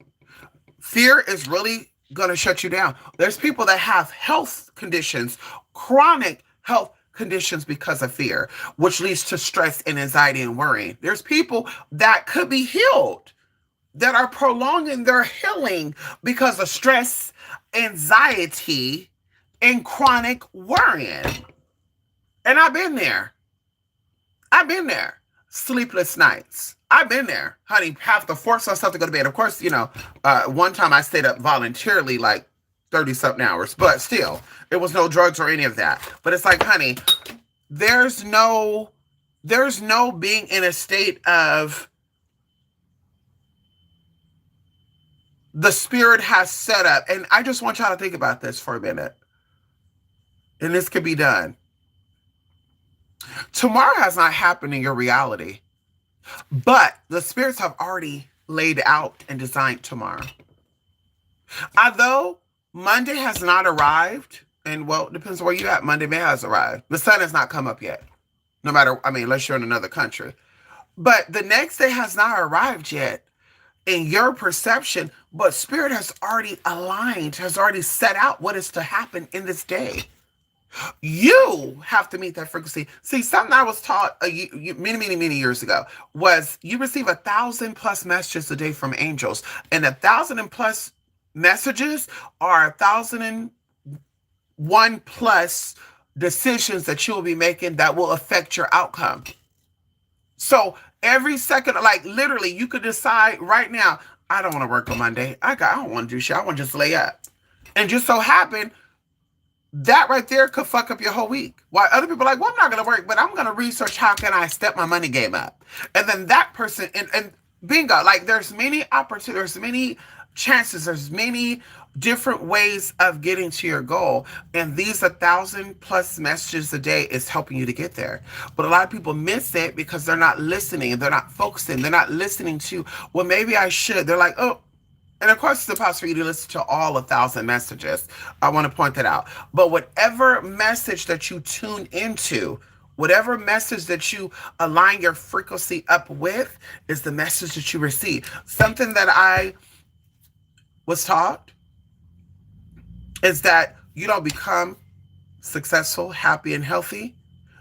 Fear is really going to shut you down. There's people that have health conditions, chronic health conditions because of fear, which leads to stress and anxiety and worrying. There's people that could be healed that are prolonging their healing because of stress, anxiety, and chronic worrying. And I've been there. Sleepless nights. I've been there, honey. Have to force myself to go to bed. Of course, one time I stayed up voluntarily like 30-something hours, but still, it was no drugs or any of that. But it's like, honey, there's no being in a state of the spirit has set up. And I just want y'all to think about this for a minute. And this could be done. Tomorrow has not happened in your reality, but the spirits have already laid out and designed tomorrow. Although Monday has not arrived, and well, it depends where you're at. Monday may has arrived. The sun has not come up yet. Unless you're in another country. But the next day has not arrived yet in your perception, but spirit has already aligned, has already set out what is to happen in this day. You have to meet that frequency. See, something I was taught many years ago was you receive 1,000+ messages a day from angels, and 1,000+ messages are 1,001+ decisions that you will be making that will affect your outcome. So every second, like literally, you could decide right now, I don't want to work on Monday. I don't want to do shit. I want to just lay up. And just so happen that right there could fuck up your whole week. While other people are like, well, I'm not going to work, but I'm going to research how can I step my money game up. And then that person, and bingo, like there's many opportunities, there's many chances, there's many different ways of getting to your goal. And these 1,000+ messages a day is helping you to get there. But a lot of people miss it because they're not listening, they're not focusing, they're not listening to, well, maybe I should. They're like, oh, and of course, it's a possibility to listen to all 1,000 messages. I want to point that out. But whatever message that you tune into, whatever message that you align your frequency up with is the message that you receive. Something that I was taught is that you don't become successful, happy, and healthy.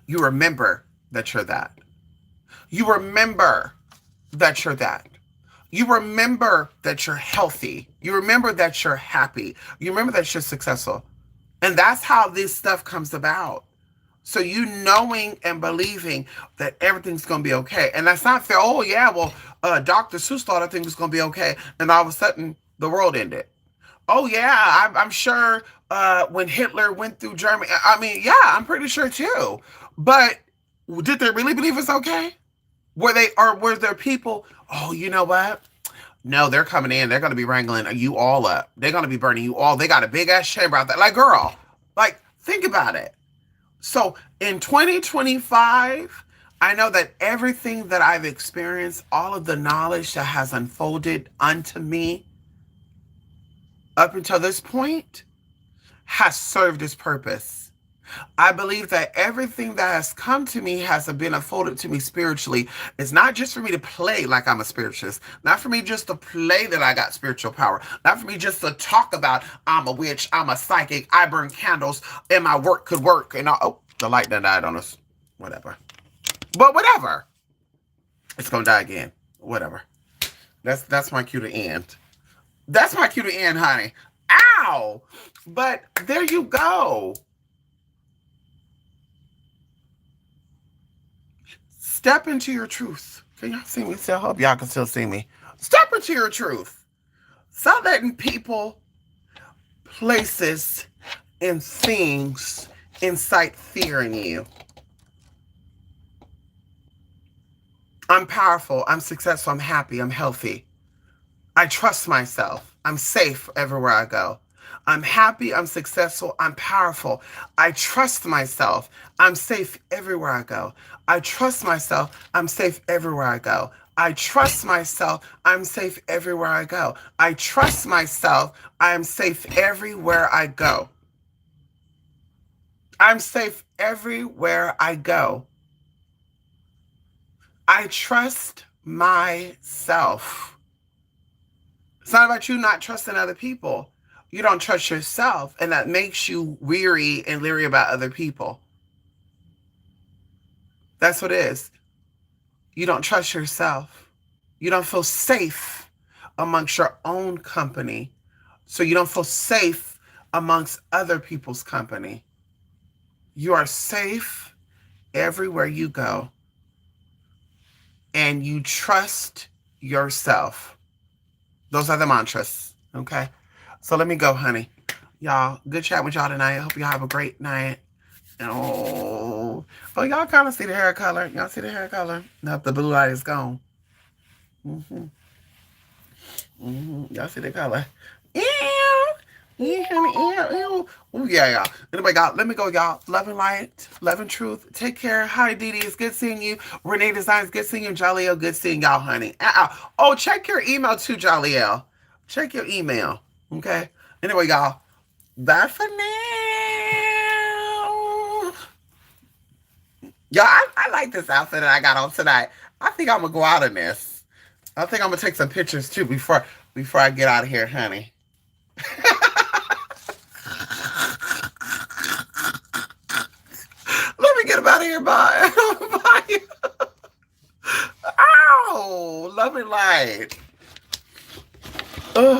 You remember that you're that. You remember that you're that. You remember that you're healthy. You remember that you're happy. You remember that you're successful. And that's how this stuff comes about. So you knowing and believing that everything's going to be okay. And that's not fair. Oh, yeah, well, Dr. Seuss thought everything was going to be okay. And all of a sudden, the world ended. Oh, yeah, I'm sure when Hitler went through Germany. I mean, yeah, I'm pretty sure too. But did they really believe it's okay? Were there people, oh, you know what? No, they're coming in. They're going to be wrangling you all up. They're going to be burning you all. They got a big ass chamber out there. Like, girl, like, think about it. So in 2025, I know that everything that I've experienced, all of the knowledge that has unfolded unto me, up until this point has served its purpose. I believe that everything that has come to me has been unfolded to me spiritually. It's not just for me to play like I'm a spiritualist, not for me just to play that I got spiritual power, not for me just to talk about I'm a witch, I'm a psychic, I burn candles, and my work could work. And oh, the light that died on us. Whatever. But whatever. It's gonna die again. Whatever. That's my cue to end. That's my cue to end, honey. Ow! But there you go. Step into your truth. Can y'all see me still? Hope y'all can still see me. Step into your truth. Stop letting people, places, and things incite fear in you. I'm powerful. I'm successful. I'm happy. I'm healthy. I trust myself. I'm safe everywhere I go. I'm happy. I'm successful. I'm powerful. I trust myself. I'm safe everywhere I go. I trust myself. I'm safe everywhere I go. I trust myself. I'm safe everywhere I go. I trust myself. I am safe everywhere I go. I'm safe everywhere I go. I trust myself. It's not about you not trusting other people. You don't trust yourself, and that makes you weary and leery about other people. That's what it is. You don't trust yourself. You don't feel safe amongst your own company. So you don't feel safe amongst other people's company. You are safe everywhere you go. And you trust yourself. Those are the mantras, okay? So let me go, honey. Y'all, good chat with y'all tonight. I hope y'all have a great night. Oh, y'all kind of see the hair color. Y'all see the hair color? Now the blue light is gone. Y'all see the color? Ew. Ew. Ooh, yeah, y'all. Anyway, y'all, let me go, y'all. Love and light, love and truth. Take care. Hi, Dee Dee. It's good seeing you. Renee Designs, good seeing you. Jaliel, good seeing y'all, honey. Oh, check your email too, Jaliel. Check your email. Okay? Anyway, y'all. Bye for now. Y'all, I like this outfit that I got on tonight. I think I'm going to go out in this. I think I'm going to take some pictures too before I get out of here, honey. Let me get him out of here. Bye. Bye. Ow. Love and light. Ugh.